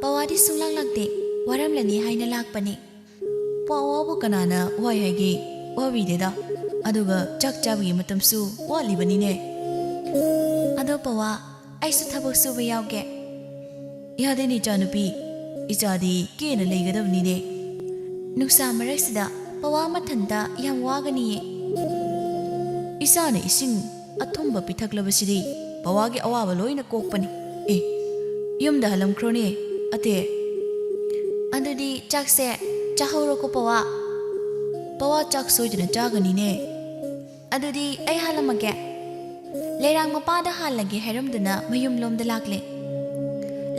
ꯄꯋꯥꯗꯤ ꯁꯨꯡꯂꯥꯛ ꯂꯥꯛꯇꯦ, ꯋꯥꯔꯝꯂꯅꯤ ꯍꯥꯏꯅ ꯂꯥꯛꯄꯅꯤ." "ꯄꯋꯥꯕꯨ ꯀꯅꯥꯅ ꯋꯥꯏ ꯍꯥꯏꯒꯦ? ꯋꯥꯕꯤꯗꯦꯗ. ꯑꯗꯨꯒ ꯆꯥꯛ ꯆꯥꯕꯒꯤ ꯃꯇꯝꯁꯨ ꯋꯥꯠꯂꯤꯕꯅꯤꯅꯦ." "ꯑꯗꯣ ꯄꯋꯥ, ꯑꯩꯁꯨ ꯊꯕꯛ ꯁꯨꯕ ꯌꯥꯎꯒꯦ." "ꯌꯥꯗꯦꯅꯦ ꯏꯆꯥꯅꯨꯄꯤ, ꯏꯆꯥꯗꯤ ꯀꯦꯅ ꯂꯩꯒꯗꯕꯅꯤꯅꯦ." "ꯅꯨꯡꯁꯥ ꯃꯔꯛꯁꯤꯗ ꯄꯋꯥ ꯃꯊꯟꯇ ꯌꯥꯝ ꯋꯥꯒꯅꯤꯌꯦ." "ꯏꯆꯥꯅ ꯏꯁꯤꯡ ꯑꯊꯨꯝꯕ ꯄꯤꯊꯛꯂꯕꯁꯤꯗꯤ ꯄꯋꯥꯒꯤ ꯑꯋꯥꯕ ꯂꯣꯏꯅ ꯀꯣꯛꯄꯅꯤ꯫ ꯌꯨꯝꯗ ꯍꯜꯂꯝꯈ꯭ꯔꯣꯅꯦ ꯑꯇꯦ." "ꯑꯗꯨꯗꯤ ꯆꯥꯛꯁꯦ ꯆꯥꯍꯧꯔꯣꯀꯣ ꯄꯋꯥ." "ꯄꯋꯥ ꯆꯥꯛ ꯁꯣꯏꯗꯅ ꯆꯥꯒꯅꯤꯅꯦ." "ꯑꯗꯨꯗꯤ ꯑꯩ ꯍꯥꯜꯂꯝꯃꯒꯦ." ꯂꯩꯔꯥꯡ ꯃꯄꯥꯗ ꯍꯥꯜꯂꯒꯦ ꯍꯥꯏꯔꯝꯗꯨꯅ ꯃꯌꯨꯝꯂꯣꯝꯗ ꯂꯥꯛꯂꯦ꯫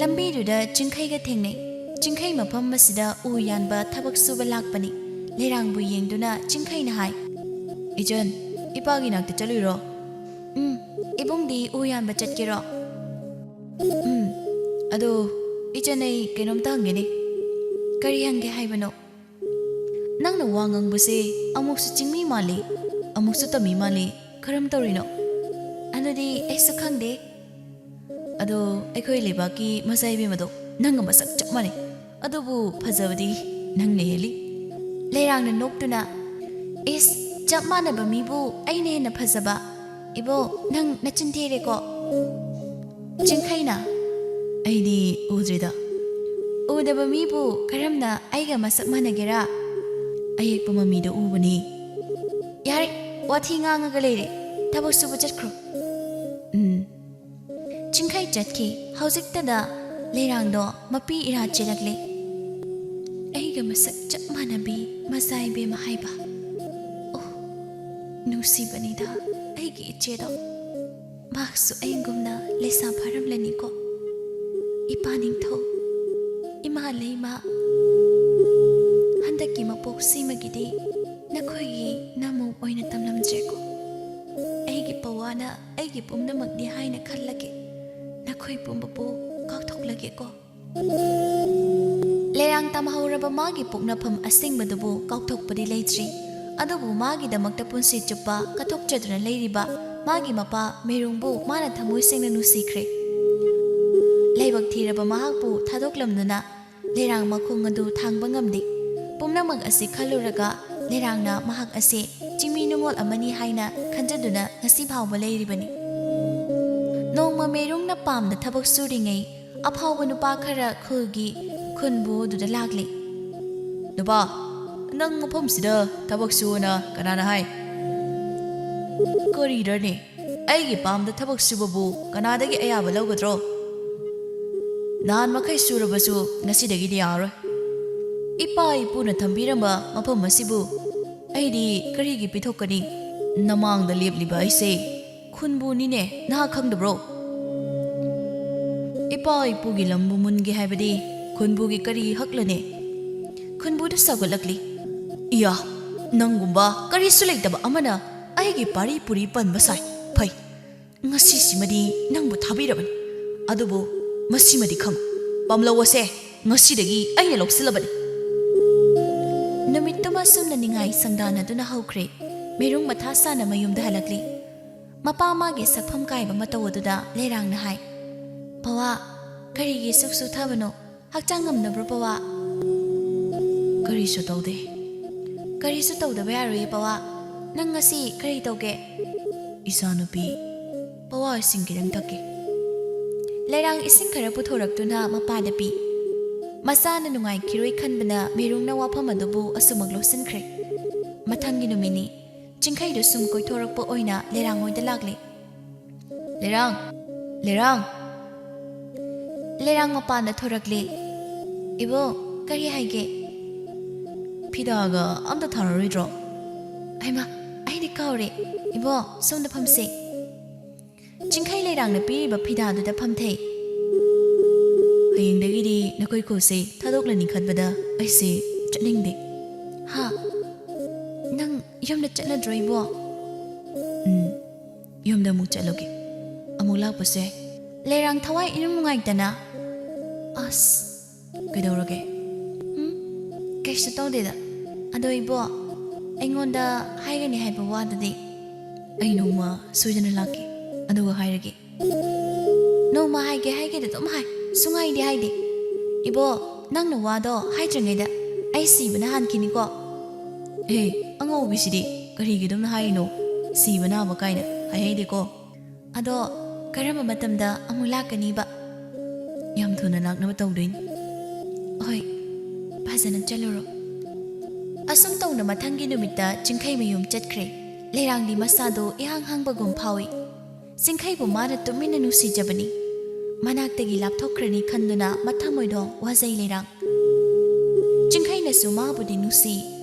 ꯂꯝꯕꯤꯗꯨꯗ ꯆꯤꯡꯈꯩꯒ ꯊꯦꯡꯅꯩ꯫ ꯆꯤꯡꯈꯩ ꯃꯐꯝ ꯑꯁꯤꯗ ꯎ ꯌꯥꯟꯕ ꯊꯕꯛ ꯁꯨꯕ ꯂꯥꯛꯄꯅꯤ꯫ ꯂꯩꯔꯥꯡꯕꯨ ꯌꯦꯡꯗꯨꯅ ꯆꯤꯡꯈꯩꯅ ꯍꯥꯏ, "ꯏꯆꯟ, ꯏꯄꯥꯒꯤ ꯅꯥꯛꯇ ꯆꯠꯂꯨꯏꯔꯣ?" "ꯏꯕꯨꯡꯗꯤ ꯎ ꯌꯥꯟꯕ ꯆꯠꯀꯦꯔꯣ?" "ꯑꯗꯣ ꯏꯆꯟ, ꯑꯩ ꯀꯩꯅꯣꯝꯇ ꯍꯪꯒꯦꯅꯦ." "ꯀꯔꯤ ꯍꯪꯒꯦ ꯍꯥꯏꯕꯅꯣ?" "ꯅꯪꯅ ꯋꯥ ꯉꯥꯡꯕꯁꯦ ꯑꯃꯨꯛꯁꯨ ꯆꯤꯡꯃꯤ ꯃꯥꯜꯂꯤ, ꯑꯃꯨꯛꯁꯨ ꯇꯝꯃꯤ ꯃꯥꯜꯂꯤ. ꯀꯔꯝ ꯇꯧꯔꯤꯅꯣ?" "ꯑꯗꯨꯗꯤ ꯑꯩꯁꯨ ꯈꯪꯗꯦ." "ꯑꯗꯣ ꯑꯩꯈꯣꯏ ꯂꯩꯕꯥꯛꯀꯤ ꯃꯆꯥ ꯏꯕꯦꯝꯃꯗꯣ ꯅꯪꯒ ꯃꯁꯛ ꯆꯞ ꯃꯥꯟꯅꯩ. ꯑꯗꯨꯕꯨ ꯐꯖꯕꯗꯤ ꯅꯪꯅ ꯍꯦꯜꯂꯤ." ꯂꯩꯔꯥꯡꯅ ꯅꯣꯛꯇꯨꯅ, "ꯏꯁ, ꯆꯞ ꯃꯥꯟꯅꯕ ꯃꯤꯕꯨ ꯑꯩꯅ ꯍꯦꯟꯅ ꯐꯖꯕ? ꯏꯕꯣ, ꯅꯪ ꯅꯆꯤꯟ ꯊꯤꯔꯦꯀꯣ." ꯆꯤꯡꯈꯩꯅ, "ꯑꯩꯗꯤ ꯎꯗ꯭ꯔꯤꯗ." "ꯎꯗꯕ ꯃꯤꯕꯨ ꯀꯔꯝꯅ ꯑꯩꯒ ꯃꯁꯛ ꯃꯥꯟꯅꯒꯦꯔꯥ?" "ꯑꯌꯦꯛꯄ ꯃꯃꯤꯗ ꯎꯕꯅꯤ." "ꯌꯥꯔꯦ, ꯋꯥꯊꯤ ꯉꯥꯡꯉꯒ ꯂꯩꯔꯦ. ꯊꯕꯛ ꯁꯨꯕ ꯆꯠꯈ꯭ꯔꯣ." ꯆꯤꯡꯈꯩ ꯆꯠꯈꯤ꯫ ꯍꯧꯖꯤꯛꯇꯗ ꯂꯩꯔꯥꯡꯗꯣ ꯃꯄꯤ ꯏꯔꯥ ꯆꯦꯜꯂꯛꯂꯦ꯫ "ꯑꯩꯒ ꯃꯁꯛ ꯆꯞ ꯃꯥꯟꯅꯕꯤ ꯃꯆꯥ ꯏꯕꯦꯝꯃ ꯍꯥꯏꯕ? ꯑꯣ, ꯅꯨꯡꯁꯤꯕꯅꯤꯗ ꯑꯩꯒꯤ ꯏꯆꯦꯗꯣ꯫ ꯃꯍꯥꯛꯁꯨ ꯑꯩꯒꯨꯝꯅ ꯂꯩꯁꯥ ꯐꯥꯔꯝꯂꯅꯤꯀꯣ꯫ ꯏꯄꯥ ꯅꯤꯡꯊꯧ, ꯏꯃꯥ ꯂꯩꯃ, ꯍꯟꯗꯛꯀꯤ ꯃꯄꯣꯛ ꯁꯤꯃꯒꯤꯗꯤ ꯅꯈꯣꯏꯒꯤ ꯅꯃꯧ ꯑꯣꯏꯅ ꯇꯝꯂꯝꯗ꯭ꯔꯦꯀꯣ꯫ ꯑꯩꯒꯤ ꯄꯋꯥꯅ ꯑꯩꯒꯤ ꯄꯨꯝꯅꯃꯛꯅꯤ ꯍꯥꯏꯅ ꯈꯜꯂꯒꯦ꯫ ꯅꯈꯣꯏ ꯄꯨꯝꯕꯕꯨ ꯀꯥꯎꯊꯣꯛꯂꯒꯦꯀꯣ." ꯂꯩꯔꯥꯡ ꯇꯝꯍꯧꯔꯕ ꯃꯥꯒꯤ ꯄꯣꯛꯅꯐꯝ ꯑꯁꯦꯡꯕꯗꯨꯕꯨ ꯀꯥꯎꯊꯣꯛꯄꯗꯤ ꯂꯩꯇ꯭ꯔꯤ꯫ ꯑꯗꯨꯕꯨ ꯃꯥꯒꯤꯗꯃꯛꯇ ꯄꯨꯟꯁꯤ ꯆꯨꯞꯄ ꯀꯠꯊꯣꯛꯆꯗꯨꯅ ꯂꯩꯔꯤꯕ ꯃꯥꯒꯤ ꯃꯄꯥ ꯃꯦꯔꯨꯡꯕꯨ ꯃꯥꯅ ꯊꯃꯣꯏ ꯁꯦꯡꯅ ꯅꯨꯡꯁꯤꯈ꯭ꯔꯦ꯫ ꯂꯥꯏꯕꯛ ꯊꯤꯔꯕ ꯃꯍꯥꯛꯄꯨ ꯊꯥꯗꯣꯛꯂꯝꯗꯨꯅ ꯂꯩꯔꯥꯡ ꯃꯈꯣꯡ ꯑꯗꯨ ꯊꯥꯡꯕ ꯉꯝꯗꯦ꯫ ꯄꯨꯝꯅꯃꯛ ꯑꯁꯤ ꯈꯜꯂꯨꯔꯒ ꯂꯩꯔꯥꯡꯅ ꯃꯍꯥꯛ ꯑꯁꯤ ꯆꯤꯡꯃꯤ ꯅꯤꯡꯉꯣꯜ ꯑꯃꯅꯤ ꯍꯥꯏꯅ ꯈꯟꯖꯗꯨꯅ ꯉꯁꯤ ꯐꯥꯎꯕ ꯂꯩꯔꯤꯕꯅꯤ꯫ ꯅꯣꯡꯃ ꯃꯦꯔꯨꯡꯅ ꯄꯥꯝꯗ ꯊꯕꯛ ꯁꯨꯔꯤꯉꯩ ꯑꯐꯥꯎꯕ ꯅꯨꯄꯥ ꯈꯔ ꯈꯨꯜꯒꯤ ꯈꯨꯟꯕꯨ ꯑꯗꯨꯗ ꯂꯥꯛꯂꯤ꯫ "ꯅꯨꯄꯥ, ꯅꯪ ꯃꯐꯝꯁꯤꯗ ꯊꯕꯛ ꯁꯨꯑꯣꯅ ꯀꯅꯥꯅ ꯍꯥꯏ?" "ꯀꯔꯤꯔꯅꯦ, ꯑꯩꯒꯤ ꯄꯥꯝꯗ ꯊꯕꯛ ꯁꯨꯕꯕꯨ ꯀꯅꯥꯗꯒꯤ ꯑꯌꯥꯕ ꯂꯧꯒꯗ꯭ꯔꯣ? ꯅꯍꯥꯟ ꯃꯈꯩ ꯁꯨꯔꯕꯁꯨ ꯉꯁꯤꯗꯒꯤꯗꯤ ꯌꯥꯔꯣꯏ. ꯏꯄꯥ ꯏꯄꯨꯅ ꯊꯝꯕꯤꯔꯝꯕ ꯃꯐꯝ ꯑꯁꯤꯕꯨ ꯑꯩꯗꯤ ꯀꯔꯤꯒꯤ ꯄꯤꯊꯣꯛꯀꯅꯤ? ꯅꯃꯥꯡꯗ ꯂꯦꯞꯂꯤꯕ ꯑꯩꯁꯦ ꯈꯨꯟꯕꯨꯅꯤꯅꯦ, ꯅꯍꯥꯛ ꯈꯪꯗꯕ꯭ꯔꯣ? ꯏꯄꯥ ꯏꯄꯨꯒꯤ ꯂꯝꯕꯨ ꯃꯨꯟꯒꯦ ꯍꯥꯏꯕꯗꯤ ꯈꯨꯟꯕꯨꯒꯤ ꯀꯔꯤ ꯍꯛꯂꯅꯦ?" ꯈꯨꯟꯕꯨꯗꯨ ꯁꯧꯒꯠꯂꯛꯂꯤ꯫ "ꯏꯌꯥ, ꯅꯪꯒꯨꯝꯕ ꯀꯔꯤꯁꯨ ꯂꯩꯇꯕ ꯑꯃꯅ ꯑꯩꯒꯤ ꯄꯥꯔꯤ ꯄꯨꯔꯤ ꯄꯟꯕ ꯁꯥꯏ꯫ ꯐꯩ, ꯉꯁꯤꯁꯤꯃꯗꯤ ꯅꯪꯕꯨ ꯊꯥꯕꯤꯔꯕꯅꯤ. ꯑꯗꯨꯕꯨ ꯃꯁꯤꯃꯗꯤ ꯈꯪ, ꯄꯥꯝꯂꯧ ꯑꯁꯦ ꯉꯁꯤꯗꯒꯤ ꯑꯩꯅ ꯂꯧꯁꯤꯜꯂꯕꯅꯤ ꯅꯨꯃꯤꯠꯇꯨꯃ ꯁꯨꯝꯅ ꯅꯤꯡꯉꯥꯏ ꯁꯪꯗꯥꯅꯗꯨꯅ ꯍꯧꯈ꯭ꯔꯦ ꯃꯤꯔꯨꯡ ꯃꯊꯥ ꯁꯥꯅ ꯃꯌꯨꯝꯗ ꯍꯜꯂꯛꯂꯤ ꯃꯄꯥ ꯃꯥꯒꯤ ꯁꯛꯐꯝ ꯀꯥꯏꯕ ꯃꯇꯧ ꯑꯗꯨꯗ ꯂꯩꯔꯥꯡꯅ ꯍꯥꯏ ꯄꯋꯥ ꯀꯔꯤꯒꯤ ꯁꯨꯛ ꯁꯨꯊꯕꯅꯣ ꯍꯛꯆꯥꯡ ꯉꯝꯗꯕ꯭ꯔꯣ ꯄꯋꯥ ꯀꯔꯤꯁꯨ ꯇꯧꯗꯦ ꯀꯔꯤꯁꯨ ꯇꯧꯗꯕ ꯌꯥꯔꯣꯏꯌꯦ ꯄꯋꯥ ꯅꯪ ꯉꯁꯤ ꯀꯔꯤ ꯇꯧꯒꯦ ꯏꯆꯥꯅꯨꯄꯤ ꯄꯋꯥ ꯏꯁꯤꯡ ꯈꯤꯇꯪ ꯊꯛꯀꯦ ꯂꯩꯔꯥꯡ ꯏꯁꯤꯡ ꯈꯔ ꯄꯨꯊꯣꯔꯛꯇꯨꯅ ꯃꯄꯥꯗ ꯄꯤ ꯃꯆꯥꯅ ꯅꯨꯡꯉꯥꯏꯈꯤꯔꯣꯏ ꯈꯟꯕꯅ ꯃꯤꯔꯨꯡꯅ ꯋꯥꯐꯝ ꯑꯗꯨꯕꯨ ꯑꯁꯨꯃꯛ ꯂꯧꯁꯤꯟꯈ꯭ꯔꯦ ꯃꯊꯪꯒꯤ ꯅꯨꯃꯤꯠꯅꯤ ꯆꯤꯡꯈꯩꯗꯨ ꯁꯨꯝ ꯀꯣꯏꯊꯣꯔꯛꯄ ꯑꯣꯏꯅ ꯂꯩꯔꯥꯡ ꯍꯣꯏꯗ ꯂꯥꯛꯂꯦ ꯂꯩꯔꯥꯡ ꯂꯩꯔꯥꯡ ꯂꯩꯔꯥꯡ ꯃꯄꯥꯟꯗ ꯊꯣꯔꯛꯂꯦ ꯏꯕꯣ ꯀꯔꯤ ꯍꯥꯏꯒꯦ ꯐꯤꯗꯥꯒ ꯑꯝꯇ ꯊꯥꯔꯔꯣꯏꯗ꯭ꯔꯣ ꯍꯩꯃꯥ ꯑꯩꯗꯤ ꯀꯥꯎꯔꯦ ꯏꯕꯣ ꯁꯣꯝꯗ ꯐꯝꯁꯦ ꯆꯤꯡꯈꯩ ꯂꯩꯔꯥꯡꯅ ꯄꯤꯔꯤꯕ ꯐꯤꯗꯥꯗꯨꯗ ꯐꯝꯊꯩ ꯍꯌꯦꯡꯗꯒꯤꯗꯤ ꯅꯈꯣꯏ ꯈꯨꯜꯁꯦ ꯊꯥꯗꯣꯛꯂꯅꯤ ꯈꯟꯕꯗ ꯑꯩꯁꯦ ꯆꯠꯅꯤꯡꯗꯦ ꯍꯥ ꯅꯪ ꯌꯨꯝꯗ ꯆꯠꯂꯗ꯭ꯔꯣ ꯏꯕꯣ ꯌꯨꯝꯗ ꯑꯃꯨꯛ ꯆꯠꯂꯨꯒꯦ ꯑꯃꯨꯛ ꯂꯥꯛꯄꯁꯦ ꯂꯩꯔꯥꯡ ꯊꯋꯥꯏ ꯏꯅꯨꯡ ꯅꯨꯡꯉꯥꯏꯇꯅ ꯑꯁ ꯀꯩꯗꯧꯔꯒꯦ ꯀꯩꯁꯨ ꯇꯧꯗꯦꯗ ꯑꯗꯣ ꯏꯕꯣ ꯑꯩꯉꯣꯟꯗ ꯍꯥꯏꯒꯅꯤ ꯍꯥꯏꯕ ꯋꯥꯗꯨꯗꯤ ꯑꯩ ꯅꯣꯡꯃ ꯁꯣꯏꯗꯅ ꯂꯥꯛꯀꯦ ꯑꯗꯨꯒ ꯍꯥꯏꯔꯒꯦ ꯅꯣꯡꯃ ꯍꯥꯏꯒꯦꯗ ꯑꯗꯨꯝ ꯍꯥꯏ ꯁꯨꯡꯍꯥꯏꯗꯤ ꯍꯥꯏꯗꯦ ꯏꯕꯣ ꯅꯪꯅ ꯋꯥꯗꯣ ꯍꯥꯏꯗ꯭ꯔꯤꯉꯩꯗ ꯑꯩ ꯁꯤꯕꯅ ꯍꯥꯟꯈꯤꯅꯤꯀꯣ ꯑꯉꯧꯕꯤꯁꯤꯗꯤ ꯀꯔꯤꯒꯤ ꯑꯗꯨꯝꯅ ꯍꯥꯏꯔꯤꯅꯣ ꯁꯤꯕ ꯅꯥꯕ ꯀꯥꯏꯅ ꯍꯥꯏꯍꯩꯗꯦꯀꯣ ꯑꯗꯣ ꯀꯔꯝꯕ ꯃꯇꯝꯗ ꯑꯃꯨꯛ ꯂꯥꯛꯀꯅꯤꯕ ꯌꯥꯝ ꯊꯨꯅ ꯂꯥꯛꯅꯕ ꯇꯧꯗꯣꯏꯅꯤ ꯍꯣꯏ ꯐꯖꯅ ꯆꯠꯂꯨꯔꯣ ꯑꯁꯨꯝ ꯇꯧꯅ ꯃꯊꯪꯒꯤ ꯅꯨꯃꯤꯠꯇ ꯆꯤꯡꯈꯩ ꯃꯌꯨꯝ ꯆꯠꯈ꯭ꯔꯦ ꯂꯩꯔꯥꯡꯗꯤ ꯃꯁꯥꯗꯣ ꯏꯍꯥꯡ ꯍꯥꯡꯕꯒꯨꯝ ꯐꯥꯎꯏ ꯆꯤꯡꯈꯩꯕꯨ ꯃꯥꯅ ꯇꯨꯃꯤꯟꯅ ꯅꯨꯡꯁꯤꯖꯕꯅꯤ ꯃꯅꯥꯛꯇꯒꯤ ꯂꯥꯞꯊꯣꯛꯈ꯭ꯔꯅꯤ ꯈꯟꯗꯨꯅ ꯃꯊꯃꯣꯏꯗꯣ ꯋꯥꯖꯩ ꯂꯩꯔꯥꯡ ꯆꯤꯡꯈꯩꯅꯁꯨ ꯃꯥꯕꯨꯗꯤ ꯅꯨꯡꯁꯤ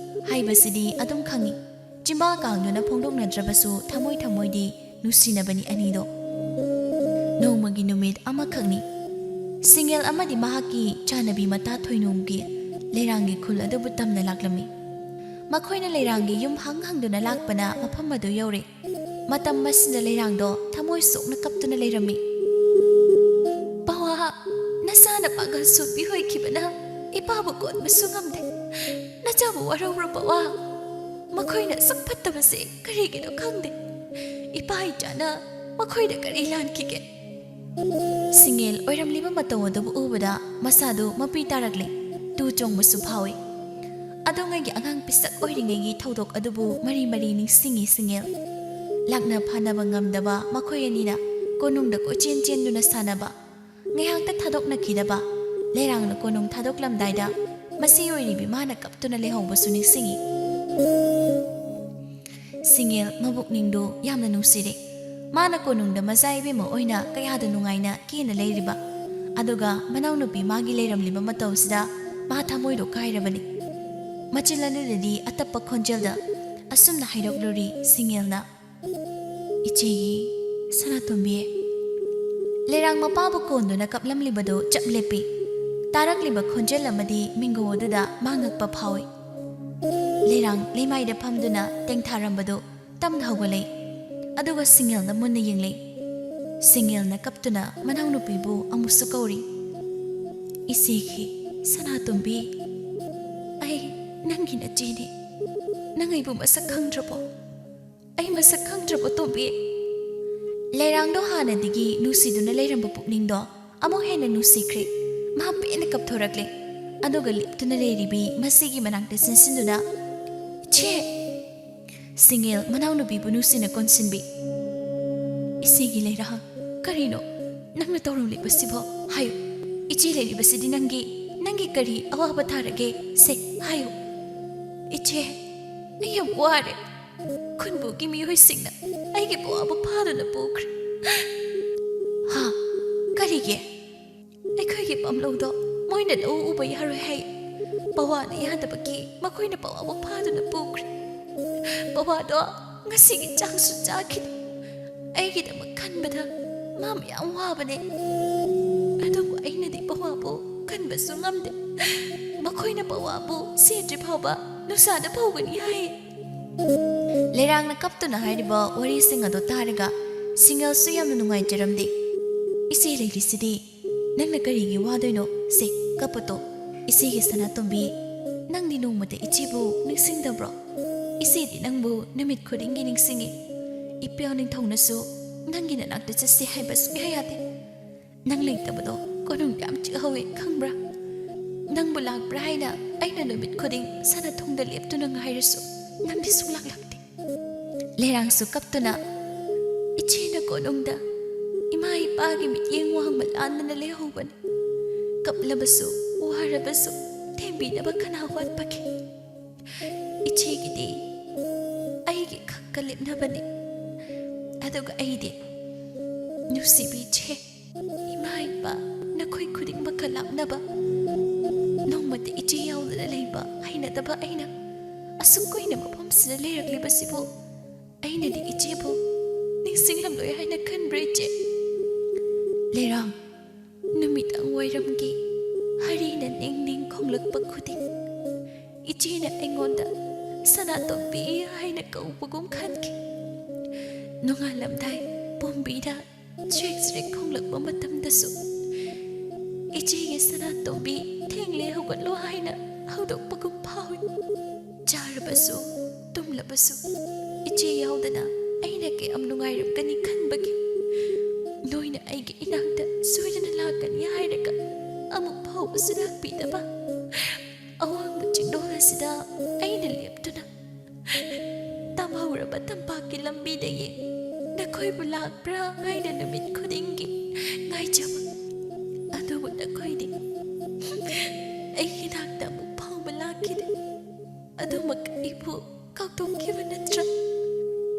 ꯍꯥꯏꯕꯁꯤꯗꯤ ꯑꯗꯨꯝ ꯈꯪꯏ ꯆꯤꯝꯕꯥ ꯀꯥꯡꯗꯨꯅ ꯐꯣꯡꯗꯣꯛꯅꯗ꯭ꯔꯕꯁꯨ ꯊꯃꯣꯏꯗꯤ ꯅꯨꯡꯁꯤꯅꯕꯅꯤ ꯑꯅꯤꯗꯣ ꯅꯣꯡꯃꯒꯤ ꯅꯨꯃꯤꯠ ꯑꯃꯈꯛꯅꯤ ꯁꯤꯡꯒꯦꯜ ꯑꯃꯗꯤ ꯃꯍꯥꯛꯀꯤ ꯆꯥꯅꯕꯤ ꯃꯇꯥ ꯊꯣꯏꯅꯣꯝꯒꯤ ꯂꯩꯔꯥꯡꯒꯤ ꯈꯨꯜ ꯑꯗꯨꯕꯨ ꯇꯝꯅ ꯂꯥꯛꯂꯝꯃꯤ ꯃꯈꯣꯏꯅ ꯂꯩꯔꯥꯡꯒꯤ ꯌꯨꯝ ꯍꯪꯗꯨꯅ ꯂꯥꯛꯄꯅ ꯃꯐꯝ ꯑꯗꯨ ꯌꯧꯔꯦ ꯃꯇꯝ ꯑꯁꯤꯗ ꯂꯩꯔꯥꯡꯗꯣ ꯊꯃꯣꯏ ꯁꯣꯛꯅ ꯀꯞꯇꯨꯅ ꯂꯩꯔꯝꯃꯤ ꯄꯋꯥ ꯅꯁꯥꯅ ꯄꯥꯡꯒꯜ ꯁꯣꯟꯕꯤ ꯑꯣꯏꯈꯤꯕꯅ ꯏꯄꯥꯕꯨ ꯀꯣꯟꯕꯁꯨ ꯉꯝꯗꯦ ꯅꯆꯥꯕꯨ ꯋꯥꯔꯧꯕ꯭ꯔꯣ ꯄꯋꯥ ꯃꯈꯣꯏꯅ ꯁꯛ ꯐꯠꯇꯕꯁꯦ ꯀꯔꯤꯒꯤꯅꯣ ꯈꯪꯗꯦ ꯏꯄꯥ ꯏꯆꯥꯅ ꯃꯈꯣꯏꯗ ꯀꯔꯤ ꯂꯥꯟꯈꯤꯒꯦ ꯁꯤꯡꯒꯦꯜ ꯑꯣꯏꯔꯝꯂꯤꯕ ꯃꯇꯧ ꯑꯗꯨꯕꯨ ꯎꯕꯗ ꯃꯁꯥꯗꯨ ꯃꯄꯤ ꯇꯥꯔꯛꯂꯦ ꯇꯨ ꯆꯣꯡꯕꯁꯨ ꯐꯥꯎꯏ ꯑꯗꯣꯉꯩꯒꯤ ꯑꯉꯥꯡ ꯄꯤꯁꯛ ꯑꯣꯏꯔꯤꯉꯩꯒꯤ ꯊꯧꯗꯣꯛ ꯑꯗꯨꯕꯨ ꯃꯔꯤ ꯅꯤꯡꯁꯤꯡꯉꯤ ꯁꯤꯡꯒꯦꯜ ꯂꯥꯛꯅ ꯐꯥꯅꯕ ꯉꯝꯗꯕ ꯃꯈꯣꯏ ꯑꯅꯤꯅ ꯀꯣꯅꯨꯡꯗ ꯀꯣꯏꯆꯦꯟ ꯆꯦꯟꯗꯨꯅ ꯁꯥꯟꯅꯕ ꯉꯥꯏꯍꯥꯛꯇ ꯊꯥꯗꯣꯛꯅꯈꯤꯗꯕ ꯂꯩꯔꯥꯡꯅ ꯀꯣꯅꯨꯡ ꯊꯥꯗꯣꯛꯂꯝꯗꯥꯏꯗ ꯃꯁꯤ ꯑꯣꯏꯔꯤꯕꯤ ꯃꯥꯅ ꯀꯞꯇꯨꯅ ꯂꯩꯍꯧꯕꯁꯨ ꯅꯤꯡꯁꯤꯡꯉꯤ ꯁꯤꯡꯒꯦꯜ ꯃꯕꯨꯛꯅꯤꯡꯗꯨ ꯌꯥꯝꯅ ꯅꯨꯡꯁꯤꯔꯦ ꯃꯥꯅ ꯀꯣꯅꯨꯡꯗ ꯃꯆꯥ ꯏꯕꯦꯝꯃ ꯑꯣꯏꯅ ꯀꯌꯥꯗ ꯅꯨꯡꯉꯥꯏꯅ ꯀꯦꯅ ꯂꯩꯔꯤꯕ ꯑꯗꯨꯒ ꯃꯅꯥꯎꯅꯨꯄꯤ ꯃꯥꯒꯤ ꯂꯩꯔꯝꯂꯤꯕ ꯃꯇꯧꯁꯤꯗ ꯃꯥ ꯊꯃꯣꯏꯗꯣ ꯀꯥꯏꯔꯕꯅꯤ ꯃꯆꯤꯟ ꯑꯗꯨꯗꯗꯤ ꯑꯇꯞꯄ ꯈꯣꯟꯖꯦꯜꯗ ꯑꯁꯨꯝꯅ ꯍꯥꯏꯔꯛꯂꯨꯔꯤ ꯁꯤꯡꯒꯦꯜꯅ ꯏꯆꯦꯒꯤ ꯁꯅꯥꯇꯣꯝꯕꯤ ꯂꯩꯔꯥꯡ ꯃꯄꯥꯕꯨ ꯀꯣꯟꯗꯨꯅ ꯀꯞꯂꯝꯂꯤꯕꯗꯨ ꯆꯞ ꯂꯦꯞꯄꯤ ꯇꯥꯔꯛꯂꯤꯕ ꯈꯣꯟꯖꯦꯜ ꯑꯃꯗꯤ ꯃꯤꯡꯒꯧ ꯑꯗꯨꯗ ꯃꯥ ꯉꯛꯄ ꯐꯥꯎꯏ ꯂꯩꯔꯥꯡ ꯂꯩꯃꯥꯏꯗ ꯐꯝꯗꯨꯅ ꯇꯦꯡꯊꯥꯔꯝꯕꯗꯨ ꯇꯞꯅ ꯍꯧꯒꯠꯂꯛꯏ ꯑꯗꯨꯒ ꯁꯤꯡꯒꯦꯜꯅ ꯃꯨꯟꯅ ꯌꯦꯡꯂꯛꯏ ꯁꯤꯡꯒꯦꯜꯅ ꯀꯞꯇꯨꯅ ꯃꯅꯥꯎꯅꯨꯄꯤꯕꯨ ꯑꯃꯨꯛꯁꯨ ꯀꯧꯔꯤ ꯏꯆꯦꯒꯤ ꯁꯅꯥꯇꯣꯝꯕꯤ ꯑꯩ ꯅꯪꯒꯤ ꯅꯆꯦꯅꯤ ꯅꯪ ꯑꯩꯕꯨ ꯃꯁꯛ ꯈꯪꯗ꯭ꯔꯕꯣ ꯑꯩ ꯃꯁꯛ ꯈꯪꯗ꯭ꯔꯕꯣ ꯇꯣꯝꯕꯤ ꯂꯩꯔꯥꯡꯗꯣ ꯍꯥꯟꯅꯗꯒꯤ ꯅꯨꯡꯁꯤꯗꯨꯅ ꯂꯩꯔꯝꯕ ꯄꯨꯛꯅꯤꯡꯗꯣ ꯑꯃꯨꯛ ꯍꯦꯟꯅ ꯅꯨꯡꯁꯤꯈ꯭ꯔꯦ ꯃꯥ ꯄꯦꯟꯅ ꯀꯞꯊꯣꯔꯛꯂꯦ ꯑꯗꯨꯒ ꯂꯦꯞꯇꯨꯅ ꯂꯩꯔꯤꯕꯤ ꯃꯁꯤꯒꯤ ꯃꯅꯥꯛꯇ ꯆꯦꯟꯁꯤꯟꯗꯨꯅ ꯏꯆꯦ ꯁꯤꯡꯒꯦꯜ ꯃꯅꯥꯎꯅꯨꯄꯤꯕꯨ ꯅꯨꯡꯁꯤꯅ ꯀꯣꯟꯁꯤꯟꯕꯤ ꯏꯆꯦꯒꯤ ꯂꯩꯔꯥꯡ ꯀꯔꯤꯅꯣ ꯅꯪꯅ ꯇꯧꯔꯝꯂꯤꯕꯁꯤꯕꯣ ꯍꯥꯏꯌꯨ ꯏꯆꯦ ꯂꯩꯔꯤꯕꯁꯤꯗꯤ ꯅꯪꯒꯤ ꯀꯔꯤ ꯑꯋꯥꯕ ꯊꯥꯔꯒꯦ ꯁꯦ ꯍꯥꯏꯌꯨ ꯏꯆꯦ ꯑꯩ ꯌꯥꯝ ꯋꯥꯔꯦ ꯈꯨꯟꯕꯨꯒꯤ ꯃꯤꯑꯣꯏꯁꯤꯡꯅ ꯑꯩꯒꯤ ꯄꯋꯥꯕꯨ ꯐꯥꯗꯨꯅ ꯄꯨꯈ꯭ꯔꯦ ꯍꯥ ꯀꯔꯤꯒꯤ ꯑꯩꯈꯣꯏꯒꯤ ꯄꯥꯝꯂꯧꯗꯣ ꯃꯣꯏꯅ ꯂꯧ ꯎꯕ ꯌꯥꯔꯣꯏ ꯍꯥꯏ ꯄꯋꯥꯅ ꯌꯥꯗꯕꯒꯤ ꯃꯈꯣꯏꯅ ꯄꯋꯥꯕꯨ ꯐꯥꯗꯨꯅ ꯄꯨꯈ꯭ꯔꯦ ꯄꯋꯥꯗꯣ ꯉꯁꯤꯒꯤ ꯆꯥꯛꯁꯨ ꯆꯥꯈꯤꯗꯦ ꯑꯩꯒꯤꯗꯃꯛ ꯈꯟꯕꯗ ꯃꯥ ꯃꯌꯥꯝ ꯋꯥꯕꯅꯦ ꯑꯗꯨꯕꯨ ꯑꯩꯅꯗꯤ ꯄꯋꯥꯕꯨ ꯈꯟꯕꯁꯨ ꯉꯝꯗꯦ ꯃꯈꯣꯏꯅ ꯄꯋꯥꯕꯨ ꯁꯦꯠꯇ꯭ꯔꯤ ꯐꯥꯎꯕ ꯅꯨꯡꯁꯥꯗ ꯐꯧꯒꯅꯤ ꯍꯥꯏ ꯂꯩꯔꯥꯡꯅ ꯀꯞꯇꯨꯅ ꯍꯥꯏꯔꯤꯕ ꯋꯥꯔꯤꯁꯤꯡ ꯑꯗꯨ ꯇꯥꯔꯒ ꯁꯤꯡꯒꯦꯜꯁꯨ ꯌꯥꯝꯅ ꯅꯨꯡꯉꯥꯏꯖꯔꯝꯗꯦ ꯏꯆꯦ ꯂꯩꯔꯤꯁꯤꯗꯤ Nangna karigi wadoino se kapoto isigi Sanatombi nangdi nongmata ichibu ningsingdabro isidi nangbu namit khudingi ningsingi ipiaw ningthongnasu nangi nanakta chasi haiba sukya yade nang leitabado konong yam chihawe khangbra nangbu lakbra haina aina namit khuding sana thongda leptuna ngairasu nangdi sulak lakte lerangsu kaptuna ichina konongda ima ipagi mityeng wang malanna lehobani kaplabasu warabasu thembinaba kana watpaki ichigidi aigi khakkalipnabani aduga aidi nusibi che ima ipa nakhoi khuding makalapnaba nongmate ichi yaudana leiba hainadaba aina asuk koina mafamsina leiraklibasibu ainadi ichibu ningsinglamloi haina khanbre che lerang numitang wairamgi harina ning khonglakpa khuding ichina aingonda Sanatombi haina kaupagum khanki nongalamdai bombida chexre khonglakpa matamdasu ichige Sanatombi thengle hogatlo haina haudokpagum phawi charabasu tumlabasu ichi yaudana aina ke amnungairamkani khanbagi noina aige inakta soidana lakani hairaka amuk phawbasu lakpidaba awangba chingdol asida aina leptuna tamhauraba tampaki lambidagi nakhoibu lakbra haina numit khudingi ngaijaba adubu nakhoidi aigi nakta amuk phawba lakide adumak ibu kautongkiba natra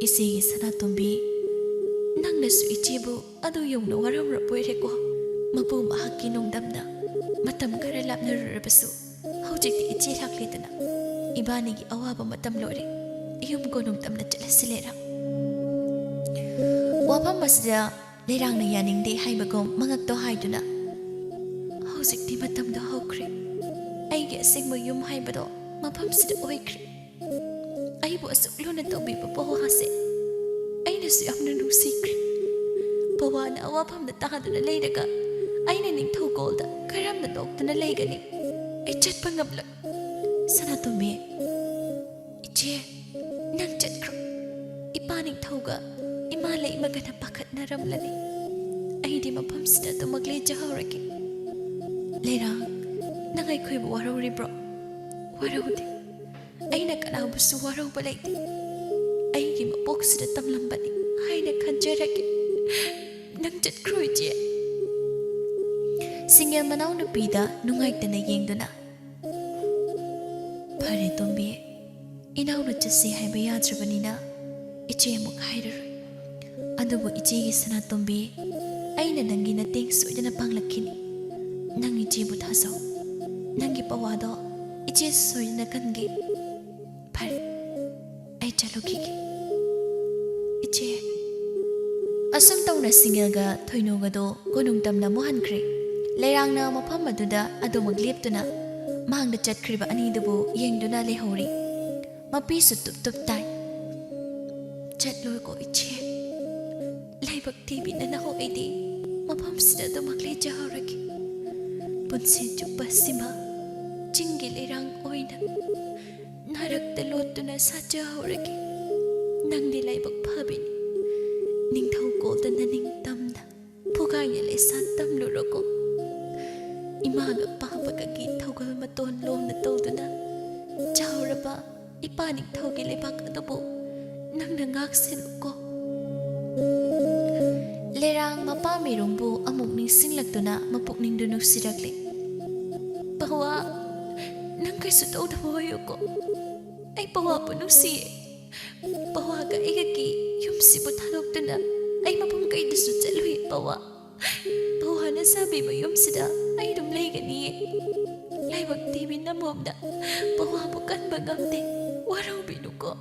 isigi Sanatombi nangnasu ichibu adu yongna waramra poireko mapu mahaki nongdamna matam khara lapnarurabasu hojikti ichi hakledana ibanigi awaba matam lore iyum gonongtamna chalasilera wafam masida lerangna yaningde haibagom mangakto haiduna hojikti matamda hokre aige asingmo yum haibado mafamsida oikre aibu asukluna tawbiba pawase ainasu yamna nusikre pawana awafamna tahaduna leiraga aina ningthogolda karamna doktuna leigani ai chatpa ngamla Sanatombi iche nang chatkro ipa ningthoga ima leimagana pakhatnaramlani aidi mafamsida tumagle jahauraki lerang nangai khoibu warori bro waraude aina kanabusu warauba leite aigi mapoksida tamlambani haina khanjaraki nang chatkro iche Single manaw nupida nungaitana yengduna Pare Tombi inaw na chasi haiba yadrabanina iche amuk hairaroi adubu ichegi Sanatombi aina nangi nating soidana panglakini nang ichibu thasaw nangi pawado iche soidana kangi pare ai chalukiki iche asam tawna single ga thoinogado konungtamna mohankre Lerangna mafam aduda adumag leptuna mahangda chatkriba anidubu yengduna lehori mapisu tup tai chatloi ko iche laibak tibi na naho aidi mafam sida dumag lejahoraki punsin chupa sima chingi lerang oina narakta lotuna sajahoraki nangdi laibak phabini ningthau kolda na ningtamda phugainya lesan tamluroko imaga pahabaga gi thaugal maton lomna tawduna chauraba ipaning thaugi lebak adubu nangna ngaksenuko lerang mapamirungbu amuk ningsinglaktuna mapukningdu nusirakle pawa nang kaisu tawdaboyuko ay pawa po nusiye pawa ga igaki yumsibu thadoktuna ay mapungkaidasu chalui pawa pawa na sabi mo yumsida ay dumlaygani laibag tibi na momda pawa bukan bagamde waraw binuko